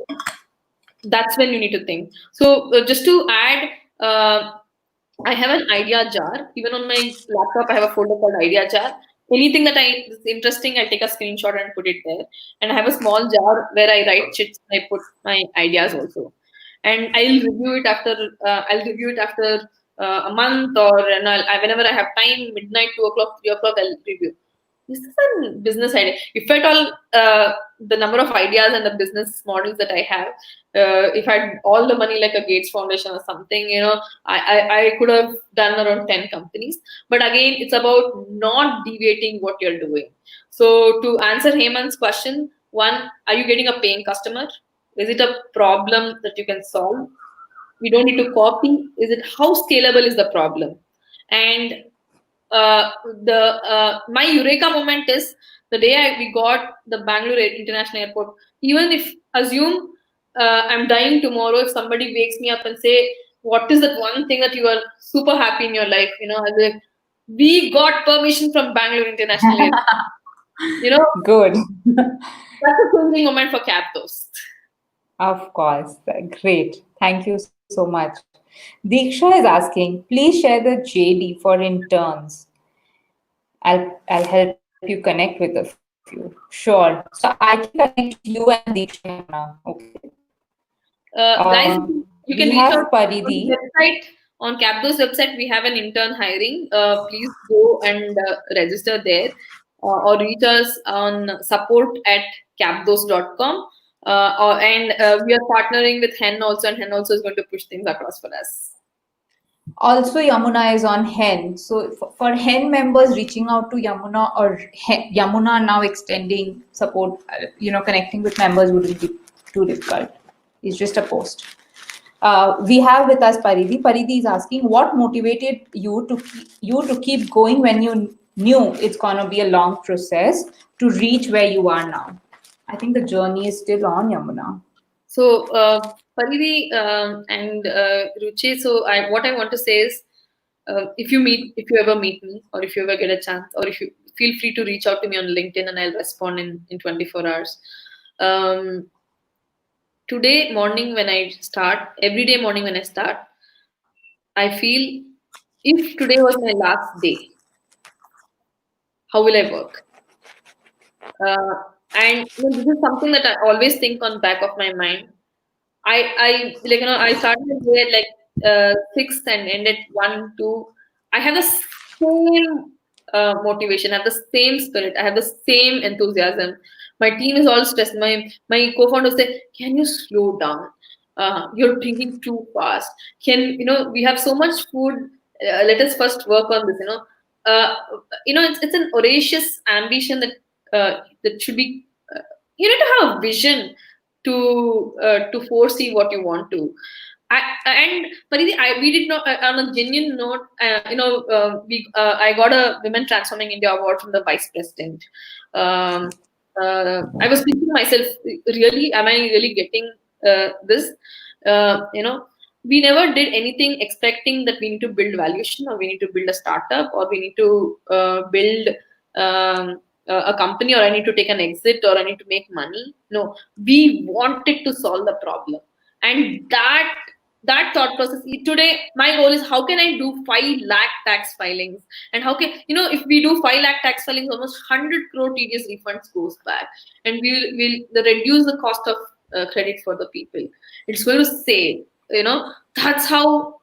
that's when you need to think. So just to add, I have an idea jar. Even on my laptop, I have a folder called idea jar. Anything that is interesting, I'll take a screenshot and put it there. And I have a small jar where I write chits and I put my ideas also. And I'll review it after a month, or whenever I have time, midnight, 2 o'clock, 3 o'clock, I'll review. This is a business idea. If at all, the number of ideas and the business models that I have, if I had all the money like a Gates Foundation or something, I could have done around 10 companies. But again, it's about not deviating what you're doing. So to answer Hemant's question, one, are you getting a paying customer? Is it a problem that you can solve? We don't need to copy. Is it how scalable is the problem? And my Eureka moment is the day we got the Bangalore International Airport. Even if assume I'm dying tomorrow, if somebody wakes me up and say, "What is that one thing that you are super happy in your life?" I'll be like, we got permission from Bangalore International Airport. Good. That's a changing moment for Cab Dost. Of course. Great. Thank you so much. Diksha is asking, please share the JD for interns. I'll help you connect with a few. Sure. So I can connect you and Diksha now. Okay. Guys, you can reach out Paridhi. on the website. On Cab Dost website, we have an intern hiring. Please go and register there, or reach us on support@cabdost.com. And we are partnering with Hen also, and Hen also is going to push things across for us. Also, Yamuna is on Hen. So for Hen members reaching out to Yamuna, or Yamuna now extending support, connecting with members wouldn't be too difficult. It's just a post. We have with us Paridhi. Paridhi is asking, what motivated you to keep going when you knew it's gonna be a long process to reach where you are now? I think the journey is still on, Yamuna. So, Paridhi and Ruchi, so what I want to say is, if you ever meet me, or if you ever get a chance, or if you feel free to reach out to me on LinkedIn, and I'll respond in 24 hours. Today morning when I start, every day morning when I start, I feel if today was my last day, how will I work? And this is something that I always think on back of my mind. I started the day at like 6 and end at 1, 2. I have the same motivation, I have the same spirit, I have the same enthusiasm. My team is all stressed. My co-founder say, "Can you slow down? You're thinking too fast. We have so much food. Let us first work on this." It's an audacious ambition that should be. You need to have a vision to foresee what you want to. We did not, on a genuine note, I got a Women Transforming India award from the Vice President. I was thinking to myself, really, am I really getting this? We never did anything expecting that we need to build valuation, or we need to build a startup, or we need to build a company, or I need to take an exit, or I need to make money. No, we wanted to solve the problem. And that thought process, today my goal is, how can I do 5 lakh tax filings, and how can if we do 5 lakh tax filings, almost 100 crore tedious refunds goes back, and we'll reduce the cost of credit for the people. It's going to save. That's how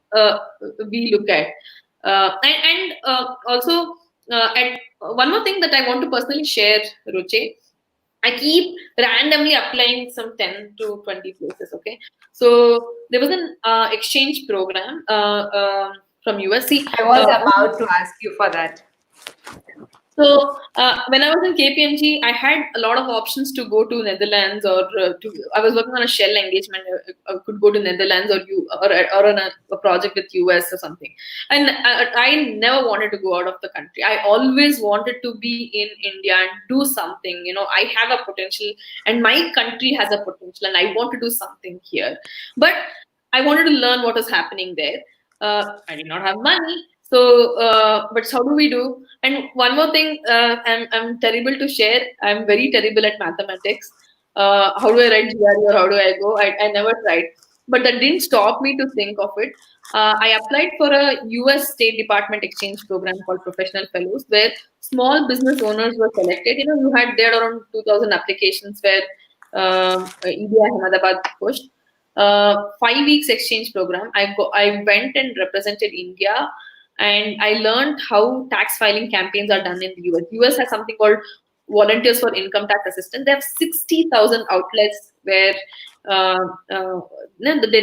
we look at. Also, and one more thing that I want to personally share, Ruche, I keep randomly applying some 10 to 20 places. Okay, so there was an exchange program from USC. I was about to ask you for that. So when I was in KPMG, I had a lot of options to go to Netherlands, or I was working on a Shell engagement. I could go to Netherlands, or on a project with US or something. And I never wanted to go out of the country. I always wanted to be in India and do something. I have a potential, and my country has a potential, and I want to do something here. But I wanted to learn what is happening there. I did not have money. So, but how do we do? And one more thing, I'm terrible to share. I'm very terrible at mathematics. How do I write GRE, or how do I go? I never tried. But that didn't stop me to think of it. I applied for a US State Department exchange program called Professional Fellows, where small business owners were selected. You had there around 2,000 applications, where EDI Ahmedabad pushed. 5 weeks exchange program. I went and represented India, and I learned how tax filing campaigns are done in the US. US has something called Volunteers for Income Tax Assistance. They have 60,000 outlets where the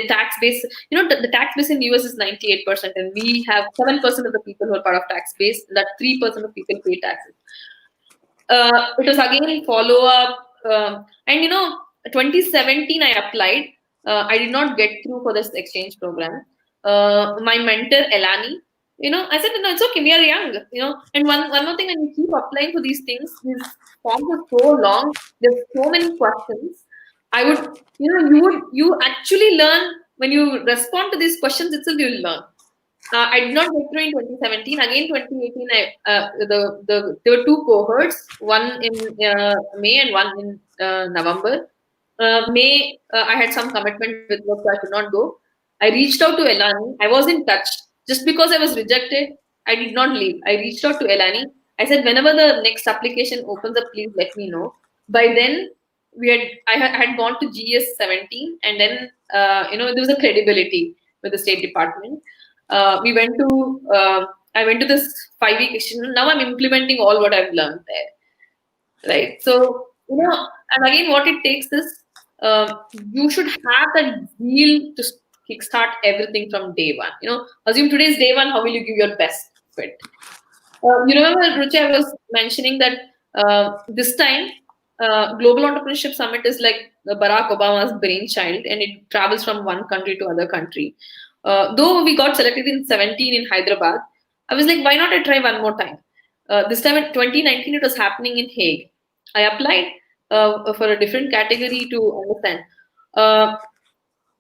tax base, the tax base in the US is 98%, and we have 7% of the people who are part of tax base. That 3% of people pay taxes. It was again follow up, and 2017 I applied. I did not get through for this exchange program. My mentor Elani, I said, no, it's okay, we are young, and one more thing, when you keep applying for these things, these forms are so long, there's so many questions. I would, you actually learn when you respond to these questions itself, you'll learn. I did not get through in 2017. Again, 2018, there were two cohorts, one in May and one in November. May, I had some commitment with work, so I could not go. I reached out to Elani. I was in touch. Just because I was rejected, I did not leave. I reached out to Elani. I said, whenever the next application opens up, please let me know. By then, I had gone to GS 17, and then there was a credibility with the State Department. I went to this 5-week exchange. Now I'm implementing all what I've learned there, right? So and again, what it takes is you should have that zeal to kickstart everything from day one. Assume today's day one. How will you give your best fit? You remember, Ruchi, I was mentioning that this time Global Entrepreneurship Summit is like Barack Obama's brainchild, and it travels from one country to other country. Though we got selected in 17 in Hyderabad, I was like, why not I try one more time? This time in 2019, it was happening in Hague. I applied for a different category to understand.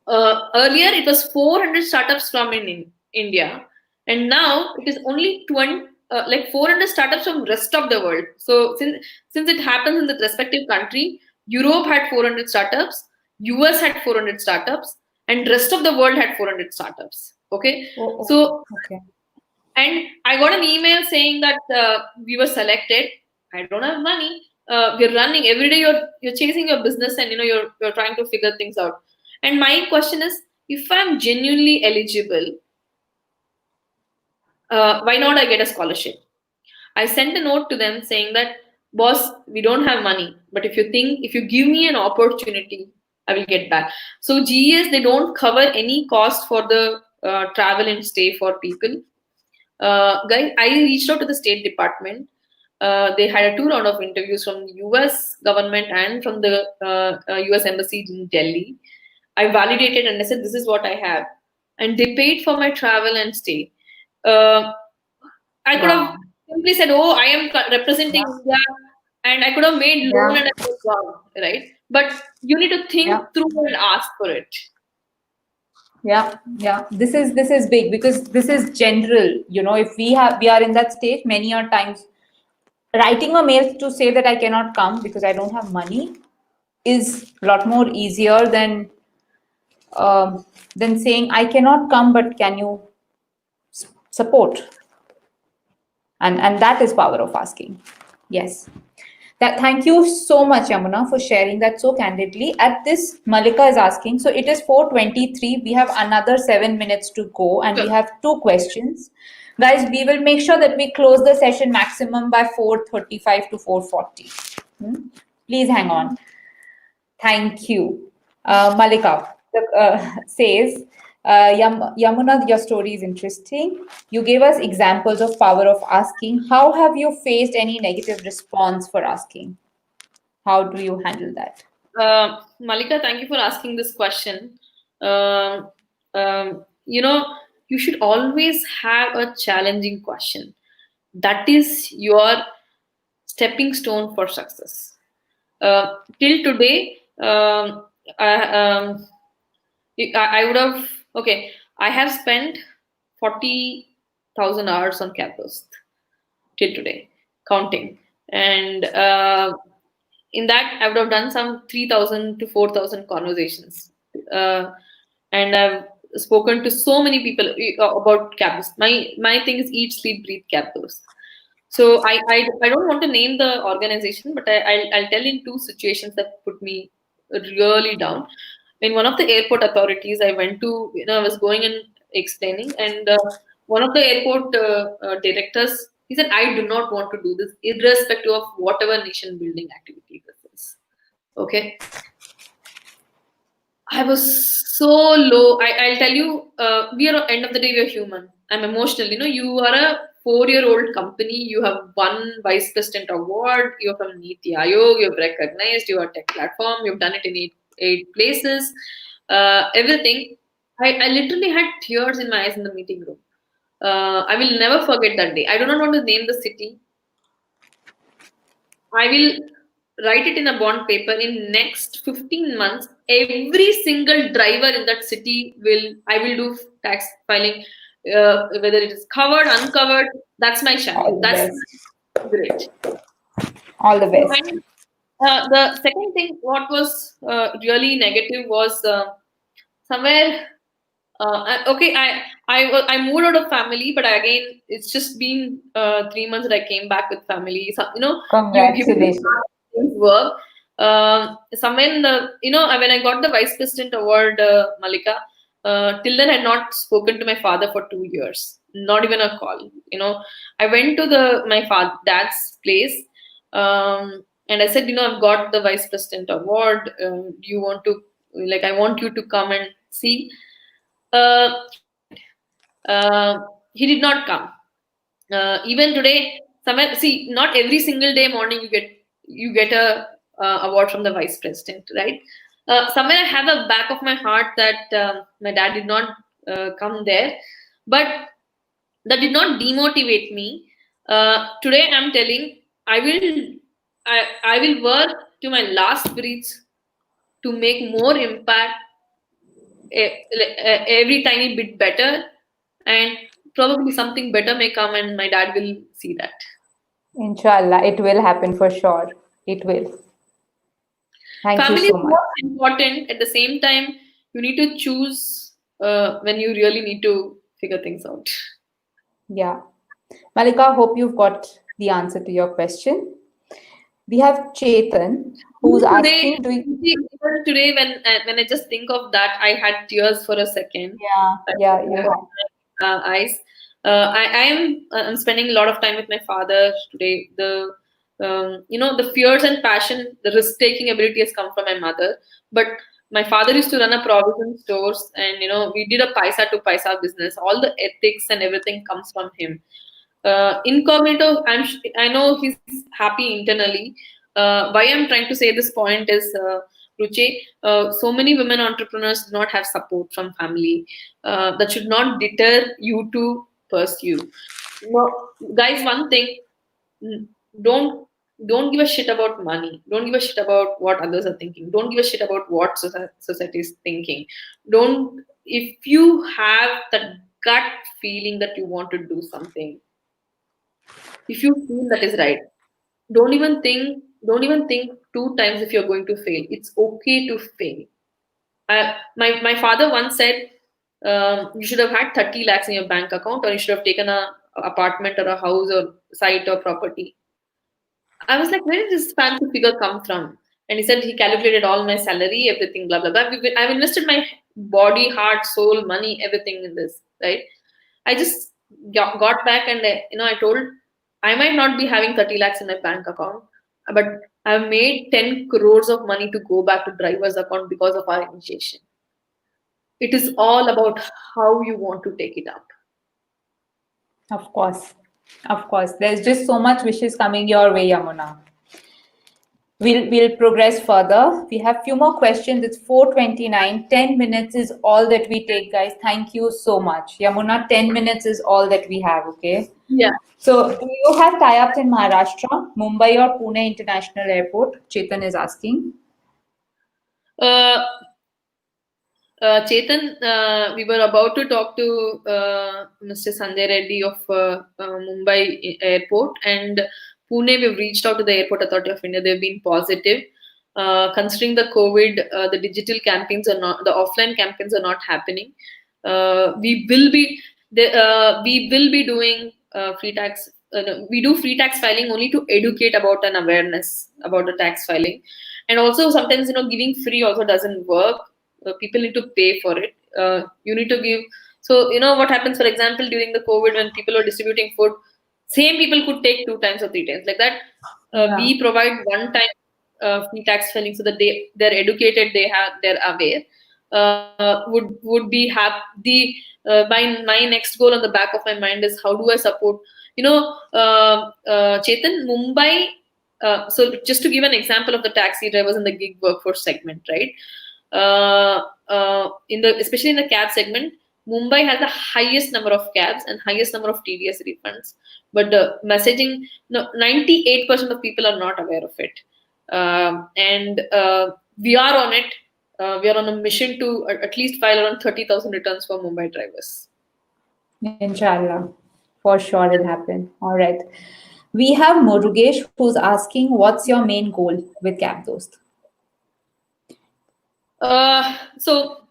Earlier, it was 400 startups from in India, and now it is only 400 startups from rest of the world. So since it happens in the respective country, Europe had 400 startups, US had 400 startups, and rest of the world had 400 startups. Okay. So, okay. And I got an email saying that we were selected. I don't have money. We're running every day. You're chasing your business, and you're trying to figure things out. And my question is, if I'm genuinely eligible, why not I get a scholarship? I sent a note to them saying that, boss, we don't have money, but if you give me an opportunity, I will get back. So GES, they don't cover any cost for the travel and stay for people. Guys, I reached out to the State Department. They had a 2 round of interviews from the US government and from the US embassy in Delhi. I validated and I said, this is what I have. And they paid for my travel and stay. I could have simply said, oh, I am representing India, and I could have made loan and I was gone, right? But you need to think through and ask for it. Yeah. This is big, because this is general. If we are in that state, many a times writing a mail to say that I cannot come because I don't have money is a lot more easier than saying I cannot come, but can you support? And that is power of asking. Yes. Thank you so much, Yamuna, for sharing that so candidly. At this, Malika is asking, so it is 4:23. We have another 7 minutes to go, and we have 2 questions. Guys, we will make sure that we close the session maximum by 4:35 to 4:40. Please hang on. Thank you. Malika says, Yamuna, your story is interesting. You gave us examples of power of asking. How have you faced any negative response for asking? How do you handle that? Malika, thank you for asking this question. You should always have a challenging question. That is your stepping stone for success. Till today, I would have, I have spent 40,000 hours on Cab Dost till today, counting. And in that, I would have done some 3,000 to 4,000 conversations. And I've spoken to so many people about Cab Dost. My thing is eat, sleep, breathe Cab Dost. So I don't want to name the organization, but I'll tell in 2 situations that put me really down. in one of the airport authorities. I went to, I was going and explaining, and one of the airport directors, he said, I do not want to do this, irrespective of whatever nation building activity this is. Okay. I was so low. I'll tell you, we are, end of the day, we are human. I'm emotional. You are a 4-year-old company. You have won Vice President Award. You're from Niti Aayog. You've recognized. You are tech platform. You've done it in eight places. Everything. I literally had tears in my eyes in the meeting room. I will never forget that day. I do not want to name the city. I will write it in a bond paper. In next 15 months, every single driver in that city I will do tax filing, whether it is covered, uncovered. That's my channel. That's great. All the best. The second thing, what was really negative was somewhere. Okay, I moved out of family, but again, it's just been 3 months that I came back with family. So, Congratulations. Work. Somewhere in the, when I got the Vice President Award, Malika, till then I had not spoken to my father for 2 years, not even a call. I went to my dad's place, and I said, I've got the Vice President Award. Do you want to, I want you to come and see. He did not come. Even today, somewhere, see, not every single day morning you get a award from the Vice President, right? Somewhere I have a back of my heart that my dad did not come there, but that did not demotivate me. Today I'm telling, I will work to my last breath to make more impact, every tiny bit better, and probably something better may come, and my dad will see that. Inshallah, it will happen for sure. It will. Thank Family you so is much. more important. At the same time, you need to choose when you really need to figure things out. Yeah. Malika, hope you've got the answer to your question. We have Chetan, who's asking, today when I just think of that, I had tears for a second. Yeah, you have. Eyes. I'm spending a lot of time with my father today. The fears and passion, the risk-taking ability has come from my mother. But my father used to run a provision stores, and we did a paisa to paisa business. All the ethics and everything comes from him. Incognito, I know he's happy internally. Why I'm trying to say this point is, Ruchi, so many women entrepreneurs do not have support from family. That should not deter you to pursue. Guys, one thing, don't give a shit about money. Don't give a shit about what others are thinking. Don't give a shit about what society is thinking. If you have that gut feeling that you want to do something, if you feel that is right, don't even think 2 times if you're going to fail. It's okay to fail. My father once said, you should have had 30 lakhs in your bank account, or you should have taken a apartment or a house or site or property. I was like, where did this fancy figure come from? And he said he calculated all my salary, everything, blah, blah, blah. I've invested my body, heart, soul, money, everything in this, right? I just got back, and I told, I might not be having 30 lakhs in my bank account, but I've made 10 crores of money to go back to driver's account because of our initiation. It is all about how you want to take it up. Of course. There's just so much wishes coming your way, Yamuna. We'll progress further. We have few more questions. It's 4:29. 10 minutes is all that we take, guys. Thank you so much. Yamuna, 10 minutes is all that we have, okay? Yeah. So do you have tie-ups in Maharashtra, Mumbai or Pune International Airport? Chetan is asking. Chetan, we were about to talk to Mr. Sanjay Reddy of Mumbai Airport, and Pune, we've reached out to the Airport Authority of India. They've been positive. Considering the COVID, the digital campaigns are not, the offline campaigns are not happening. We will be doing free tax. We do free tax filing only to educate about an awareness about the tax filing, and also sometimes giving free also doesn't work. people need to pay for it. You need to give. So what happens, for example, during the COVID when people were distributing food, same people could take 2 times or 3 times like that. We provide one time free tax filing so that they're educated, they're aware. Would be have the my next goal on the back of my mind is how do I support Chetan, Mumbai. So just to give an example of the taxi drivers in the gig workforce segment, right? Especially in the cab segment, Mumbai has the highest number of cabs and highest number of TDS refunds. But the messaging, 98% of people are not aware of it. And we are on it. We are on a mission to at least file around 30,000 returns for Mumbai drivers. Inshallah, for sure it'll happen. All right. We have Murugesh who's asking, what's your main goal with Cab Dost? So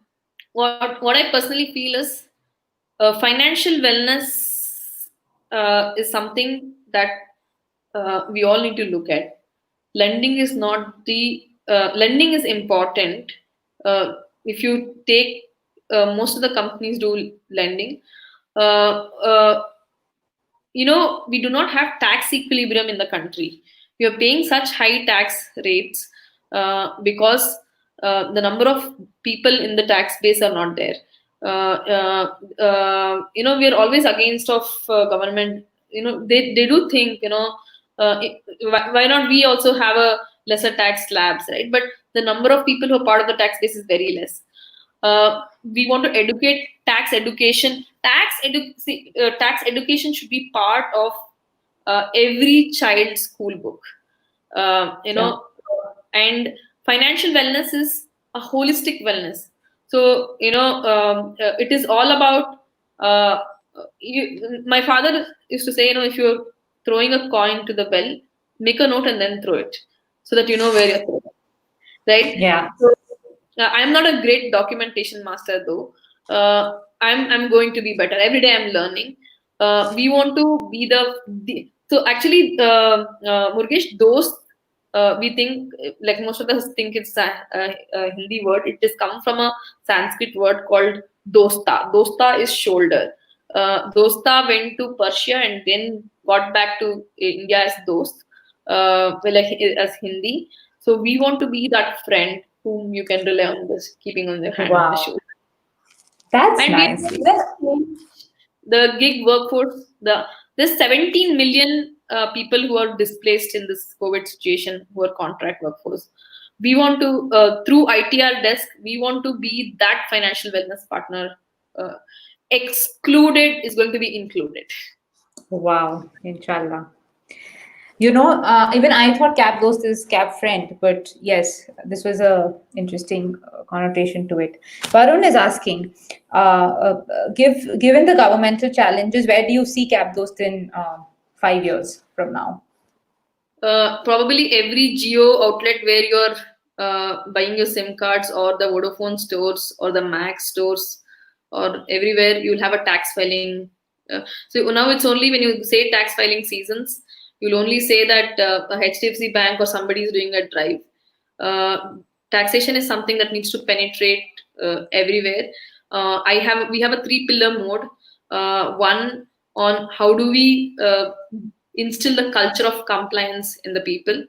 what I personally feel is financial wellness is something that we all need to look at. Lending is not the lending is important. If you take most of the companies do lending. We do not have tax equilibrium in the country. We are paying such high tax rates because the number of people in the tax base are not there. We are always against of government. They do think, why not we also have a lesser tax slabs, right? But the number of people who are part of the tax base is very less. We want to educate tax education. Tax education should be part of every child's school book. And financial wellness is a holistic wellness. So it is all about. My father used to say, if you're throwing a coin to the well, make a note and then throw it, so that you know where you're throwing. Right? Yeah. So, I'm not a great documentation master though. I'm going to be better. Every day I'm learning. We want to be so actually Murugesh, Dost, we think, like most of us think it's a Hindi word. It is come from a Sanskrit word called Dosta. Dosta is shoulder. Dosta went to Persia and then got back to India as Dost, as Hindi. So we want to be that friend whom you can rely on, this keeping on the hand on the shoulder. That's and nice. The gig workforce, there's 17 million people who are displaced in this COVID situation who are contract workforce. We want to, through ITR desk, we want to be that financial wellness partner. Excluded is going to be included. Wow, inshallah. Even I thought Cab Dost is Cab Friend, but yes, this was a interesting connotation to it. Varun is asking, given the governmental challenges, where do you see Cab Dost in 5 years from now? Probably every Jio outlet where you're buying your SIM cards, or the Vodafone stores, or the Max stores, or everywhere you'll have a tax filing. So now it's only when you say tax filing seasons, you'll only say that a HDFC bank or somebody is doing a drive. Taxation is something that needs to penetrate everywhere. We have a 3-pillar mode. One on how do we instill the culture of compliance in the people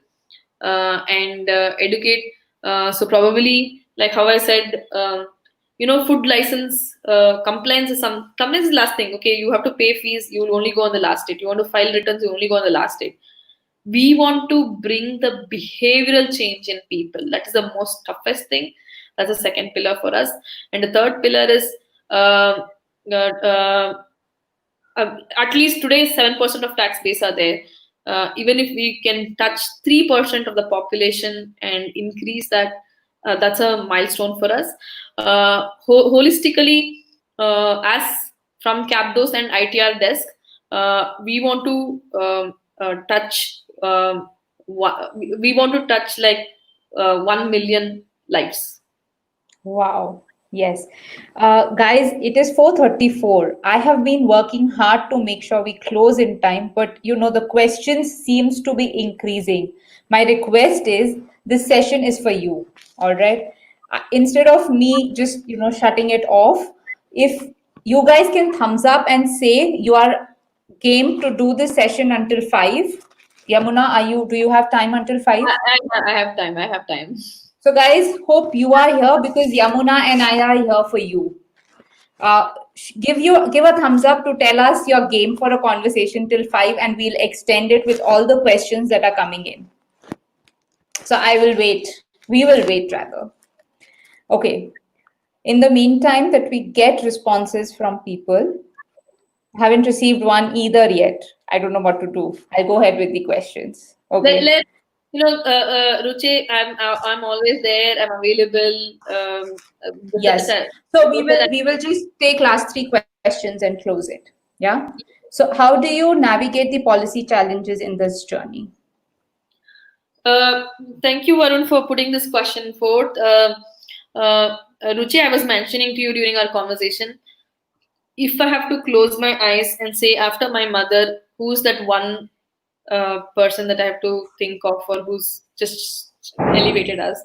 and educate. So probably, like how I said, food license compliance is the last thing. Okay, you have to pay fees, you will only go on the last date. You want to file returns, you only go on the last date. We want to bring the behavioral change in people. That is the most toughest thing. That's the second pillar for us. And the third pillar is at least today 7% of tax base are there. Even if we can touch 3% of the population and increase that, that's a milestone for us. Holistically, as from Cab Dost and ITR desk, we want to touch. We want to touch like 1 million lives. Wow. Yes. Guys, it is 4:34. I have been working hard to make sure we close in time, but the questions seems to be increasing. My request is this session is for you. All right. instead of me just shutting it off, if you guys can thumbs up and say you are game to do this session until 5. Yamuna, do you have time until 5? I have time. I have time. So guys, hope you are here because Yamuna and I are here for you. Give a thumbs up to tell us your game for a conversation till 5, and we'll extend it with all the questions that are coming in. So I will wait. We will wait rather. Okay. In the meantime, that we get responses from people. Haven't received one either yet. I don't know what to do. I'll go ahead with the questions. Okay. Ruchi, I'm always there. I'm available. Yes. So we will just take last 3 questions and close it. Yeah. So how do you navigate the policy challenges in this journey? Thank you, Varun, for putting this question forth. Ruchi, I was mentioning to you during our conversation, if I have to close my eyes and say after my mother, who's that one person that I have to think of, or who's just elevated us?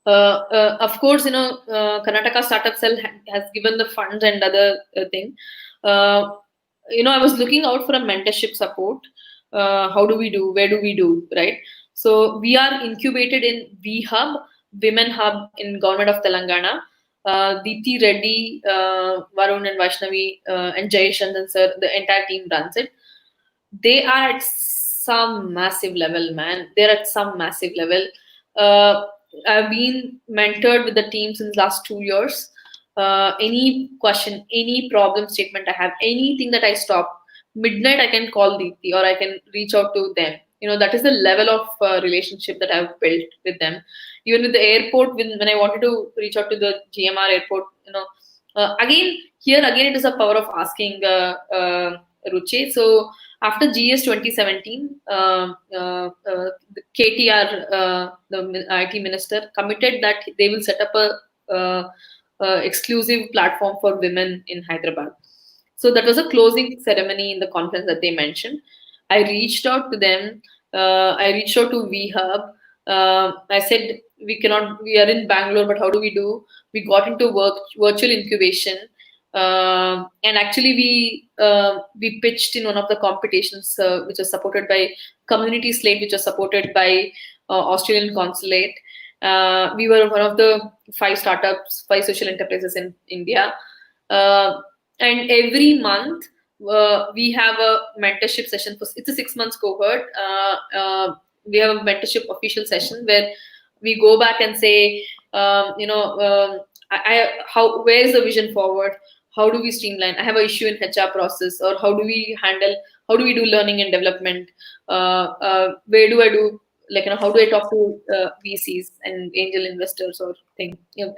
Of course, Karnataka Startup Cell has given the funds and other thing. I was looking out for a mentorship support. How do we do? Where do we do? Right. So we are incubated in VHub, Women Hub in Government of Telangana. Deepthi Reddy, Varun and Vaishnavi, and Jay Shandan sir, the entire team runs it. They are at some massive level, man. They're at some massive level. I've been mentored with the team since last 2 years. Any question, any problem statement I have, anything that I stop, midnight I can call Deepthi or I can reach out to them. That is the level of relationship that I've built with them. Even with the airport, when I wanted to reach out to the GMR airport, again it is a power of asking, Ruchi. So after GS 2017, the KTR, the IT minister, committed that they will set up a exclusive platform for women in Hyderabad. So that was a closing ceremony in the conference that they mentioned. I reached out to them. I reached out to VHub. I said, we are in Bangalore, but how do we do? We got into virtual incubation. And actually we pitched in one of the competitions which was supported by Community Slate, which was supported by Australian Consulate. We were one of the 5 startups, 5 social enterprises in India. And every month we have a mentorship session. It's a 6 months cohort. We have a mentorship official session where we go back and say, where is the vision forward? How do we streamline? I have an issue in HR process, or how do we do learning and development? Where do I do, how do I talk to VCs and angel investors or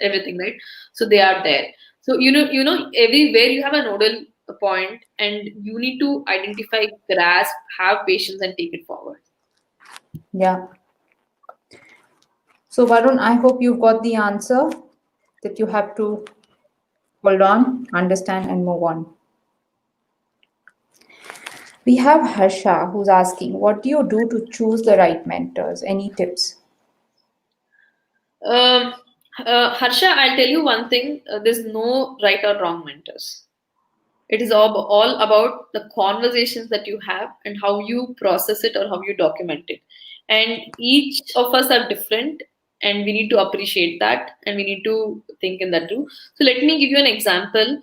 everything, right? So they are there. So, everywhere you have a nodal point and you need to identify, grasp, have patience and take it forward. Yeah. So Varun, I hope you've got the answer that you have to hold on, understand, and move on. We have Harsha who's asking, what do you do to choose the right mentors? Any tips? Harsha, I'll tell you one thing. There's no right or wrong mentors. It is all about the conversations that you have and how you process it or how you document it. And each of us are different, and we need to appreciate that, and we need to think in that too. So let me give you an example.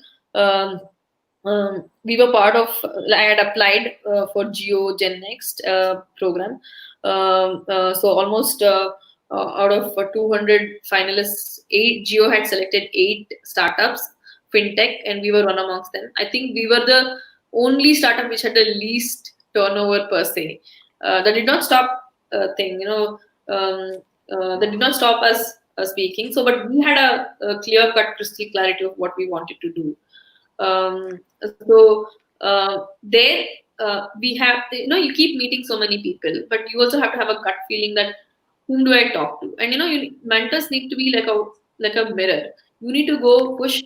We were part of, I had applied for Geo Gen Next program. So almost out of 200 finalists, Geo had selected 8 startups, fintech, and we were one amongst them. I think we were the only startup which had the least turnover per se. That did not stop that did not stop us speaking. So, but we had a clear-cut, crystal clarity of what we wanted to do. There we have, you keep meeting so many people, but you also have to have a gut feeling that whom do I talk to? And mentors need to be like a mirror. You need to go push,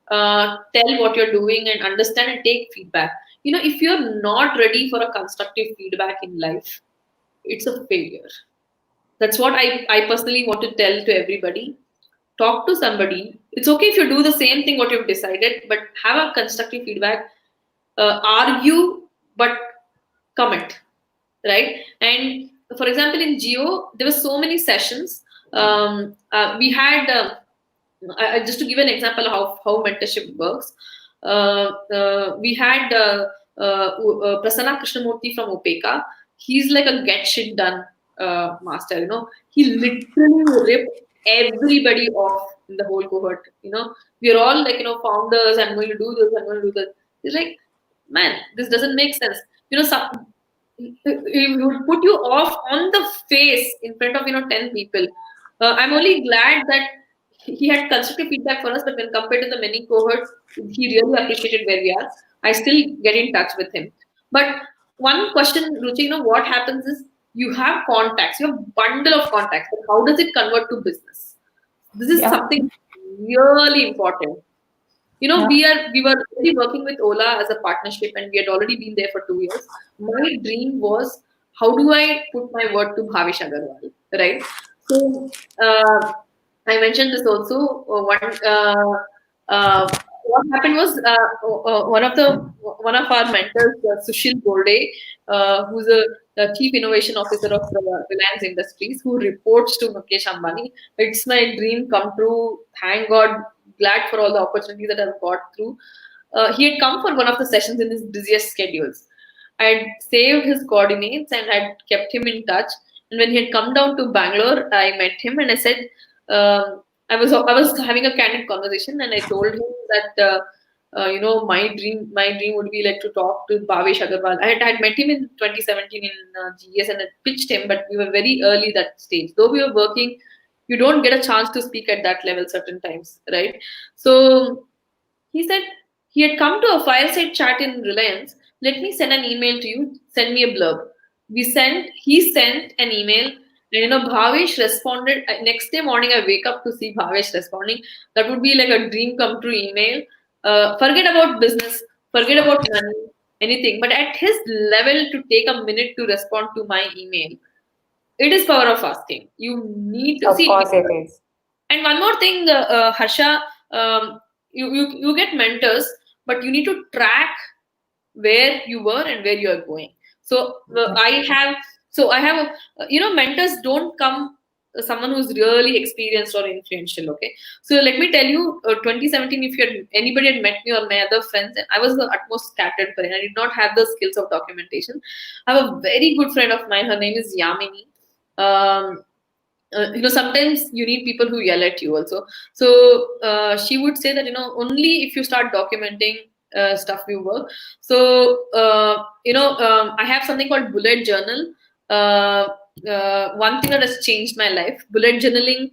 tell what you're doing and understand and take feedback. If you're not ready for a constructive feedback in life, it's a failure. That's what I personally want to tell to everybody. talk to somebody. It's okay if you do the same thing what you've decided, but have a constructive feedback. Argue, but commit, right? And for example, in Geo, there were so many sessions. We had just to give an example of how mentorship works. We had Prasanna Krishnamurthy from Upeka. He's like a get shit done master. He literally ripped everybody off in the whole cohort. We're all like founders. I'm going to do this. I'm going to do this. He's like, man, this doesn't make sense. He would put you off on the face in front of 10 people. I'm only glad that he had constructive feedback for us, but when compared to the many cohorts, he really appreciated where we are. I still get in touch with him. But one question, Ruchi, what happens is you have contacts, you have a bundle of contacts, but how does it convert to business? This is something really important. We were already working with Ola as a partnership, and we had already been there for 2 years. My dream was, how do I put my word to Bhavesh Agarwal, right? So I mentioned this also. What happened was one of our mentors, Sushil Borde, who's the Chief Innovation Officer of Reliance Industries, who reports to Mukesh Ambani. It's my dream come true. Thank God, glad for all the opportunities that I've got through. He had come for one of the sessions in his busiest schedules. I had saved his coordinates and had kept him in touch. And when he had come down to Bangalore, I met him and I said, I was having a candid conversation, and I told him that my dream would be like to talk to Bhavesh Agarwal. I had met him in 2017 in GS and I pitched him, but we were very early that stage. Though we were working, you don't get a chance to speak at that level certain times, right? So he said he had come to a fireside chat in Reliance. Let me send an email to you. Send me a blurb. He sent an email. And Bhavesh responded. Next day morning, I wake up to see Bhavesh responding. That would be like a dream come true email. Forget about business, forget about money, anything. But at his level, to take a minute to respond to my email, it is power of asking. You need to see. Of course, it is. And one more thing, Harsha, you get mentors, but you need to track where you were and where you are going. So I have mentors don't come someone who's really experienced or influential. Okay, so let me tell you, 2017, if anybody had met me or my other friends, I was the utmost scattered brain. I did not have the skills of documentation. I have a very good friend of mine. Her name is Yamini. Sometimes you need people who yell at you also. So she would say that only if you start documenting stuff you work. So I have something called bullet journal. One thing that has changed my life, bullet journaling.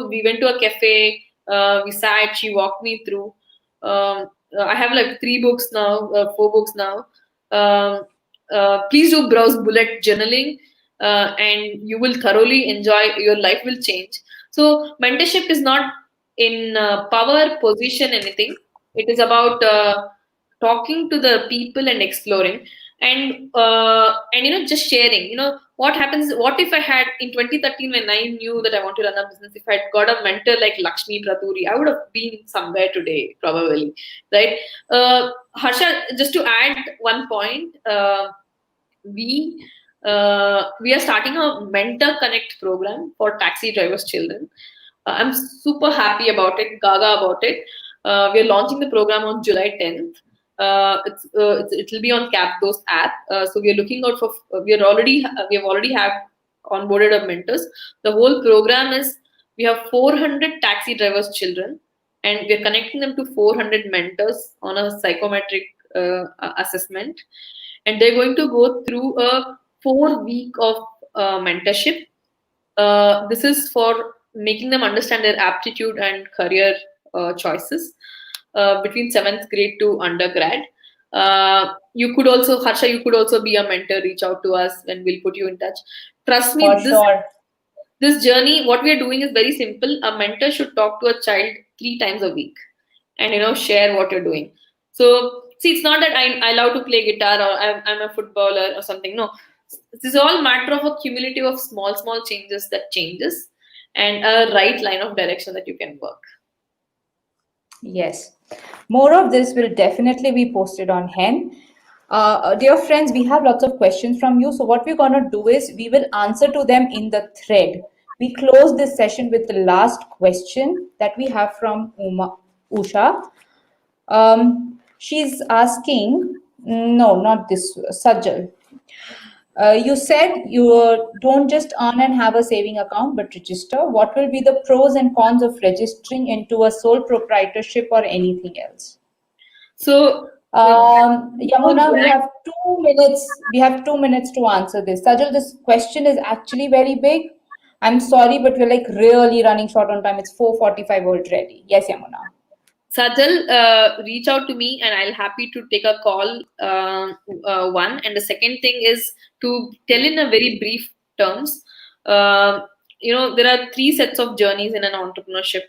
We went to a cafe, we sat, she walked me through. I have like 3 books now, 4 books now. Please do browse bullet journaling, and you will thoroughly enjoy. Your life will change. So mentorship is not in power, position, anything. It is about talking to the people and exploring, and just sharing. What happens? What if I had in 2013, when I knew that I want to run a business, if I had got a mentor like Lakshmi Praturi, I would have been somewhere today, probably, right? Harsha, just to add one point, we are starting a Mentor Connect program for taxi drivers' children. I'm super happy about it, gaga about it. We are launching the program on July 10th. It will be on Cab Dost app. So we are looking out for. We have already have onboarded our mentors. The whole program is, we have 400 taxi drivers' children, and we are connecting them to 400 mentors on a psychometric assessment, and they're going to go through a 4-week of mentorship. This is for making them understand their aptitude and career choices between 7th grade to undergrad. You could also, Harsha, you could also be a mentor. Reach out to us and we'll put you in touch. Trust me, this journey, what we are doing is very simple. A mentor should talk to a child 3 times a week and share what you're doing. So see, it's not that I love to play guitar or I'm a footballer or something. No, this is all matter of a cumulative of small changes that changes. and a right line of direction that you can work. Yes. More of this will definitely be posted on Hen. Dear friends, we have lots of questions from you. So what we're going to do is we will answer to them in the thread. We close this session with the last question that we have from Usha. She's asking, no, not this, Sajal. You said you don't just earn and have a saving account, but register. What will be the pros and cons of registering into a sole proprietorship or anything else? So, Yamuna, we have 2 minutes. We have 2 minutes to answer this. Sajal, this question is actually very big. I'm sorry, but we're like really running short on time. It's 4:45 already. Yes, Yamuna. Sajal, reach out to me and I'll happy to take a call. One, and the second thing is to tell in a very brief terms. There are 3 sets of journeys in an entrepreneurship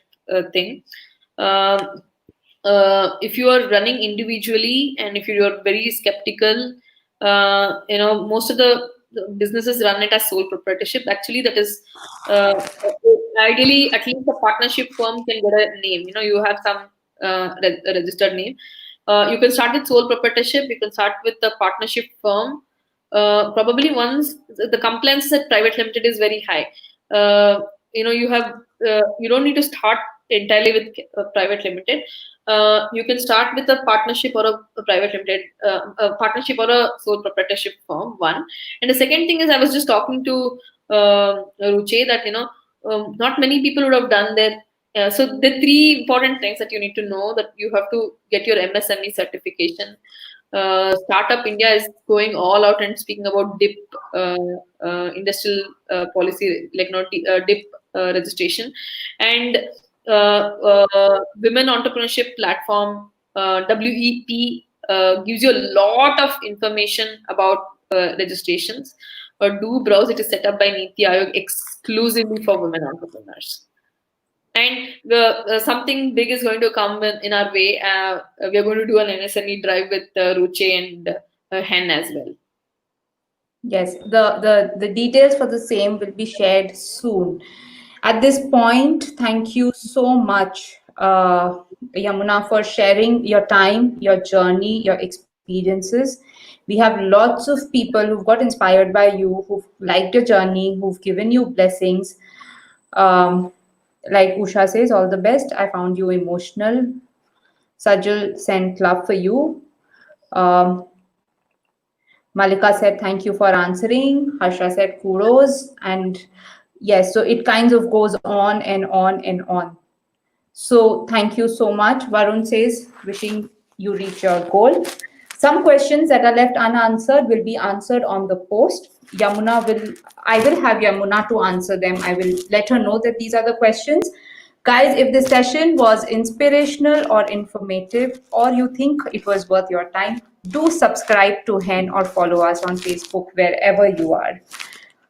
thing. If you are running individually and if you are very skeptical, most of the businesses run it as sole proprietorship. Actually, that is ideally at least a partnership firm can get a name. You have some a registered name. You can start with sole proprietorship. You can start with the partnership firm. Probably once the compliance at private limited is very high. You don't need to start entirely with private limited. You can start with a partnership or a private limited, a partnership or a sole proprietorship firm. One, and the second thing is I was just talking to Ruche that not many people would have done their. So the 3 important things that you need to know, that you have to get your MSME certification. Startup India is going all out and speaking about DIP, industrial policy, like DIP registration, and women entrepreneurship platform WEP gives you a lot of information about registrations. Do browse. It is set up by Niti Aayog exclusively for women entrepreneurs. And something big is going to come in our way. We are going to do an NSME drive with Ruche and Hen as well. Yes, the details for the same will be shared soon. At this point, thank you so much, Yamuna, for sharing your time, your journey, your experiences. We have lots of people who've got inspired by you, who've liked your journey, who've given you blessings. Like Usha says, all the best. I found you emotional. Sajal sent love for you. Malika said, thank you for answering. Harsha said, kudos. And yes, so it kind of goes on and on and on. So thank you so much. Varun says, wishing you reach your goal. Some questions that are left unanswered will be answered on the post. I will have Yamuna to answer them. I will let her know that these are the questions. Guys, if this session was inspirational or informative, or you think it was worth your time, do subscribe to Hen or follow us on Facebook wherever you are.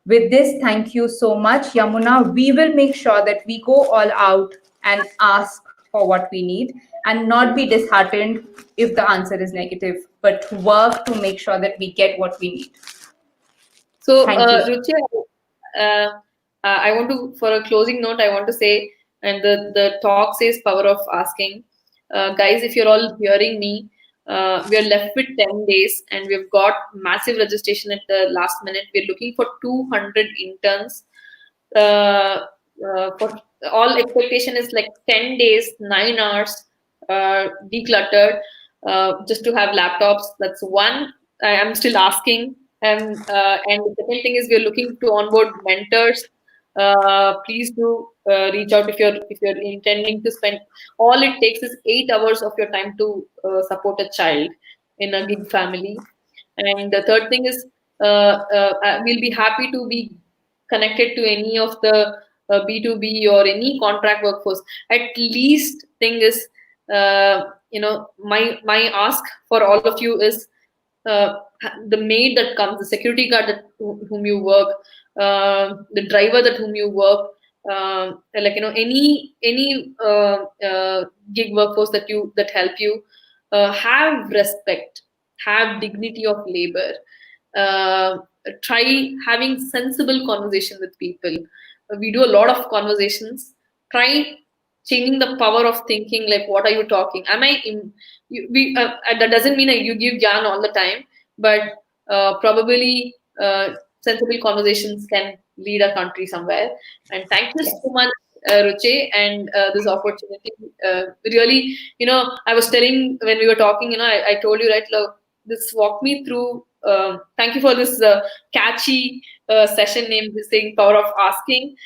With this, thank you so much, Yamuna. We will make sure that we go all out and ask for what we need and not be disheartened if the answer is negative, but work to make sure that we get what we need. So, Ruchi, I want to, for a closing note, I want to say, and the talk says power of asking. Guys, if you're all hearing me, we are left with 10 days and we've got massive registration at the last minute. We're looking for 200 interns. For all expectation is like 10 days, 9 hours, decluttered, just to have laptops. That's one. I am still asking. And the second thing is we're looking to onboard mentors. Please do reach out if you're intending to spend. All it takes is 8 hours of your time to support a child in a gig family. And the third thing is we'll be happy to be connected to any of the B2B or any contract workforce. At least thing is, my ask for all of you is the maid that comes, the security guard whom you work, the driver that whom you work, any gig workforce that help you, have respect, have dignity of labor, try having sensible conversation with people. we do a lot of conversations. Try changing the power of thinking. Like, what are you talking? Am I in? That doesn't mean that you give gyan all the time, but probably sensible conversations can lead a country somewhere. And thank you so much, Ruche, and this opportunity. Really, I was telling when we were talking, I told you, right, look, this walk me through. Thank you for this catchy session name, this thing, Power of Asking.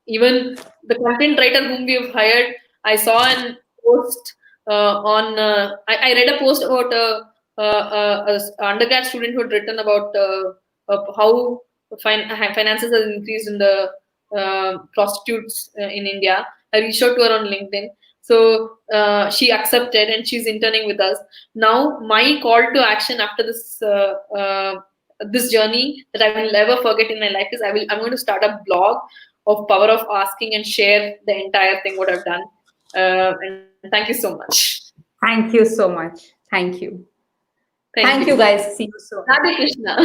Even the content writer whom we have hired, I saw an post I read a post about a undergrad student who had written about how finances has increased in the prostitutes in India. I reached out to her on LinkedIn. So she accepted and she's interning with us. Now, my call to action after this journey that I will never forget in my life is I'm going to start a blog of Power of Asking and share the entire thing what I've done. And thank you so much. Thank you so much. Thank you. Thank you, guys. See you soon. Radhe Krishna.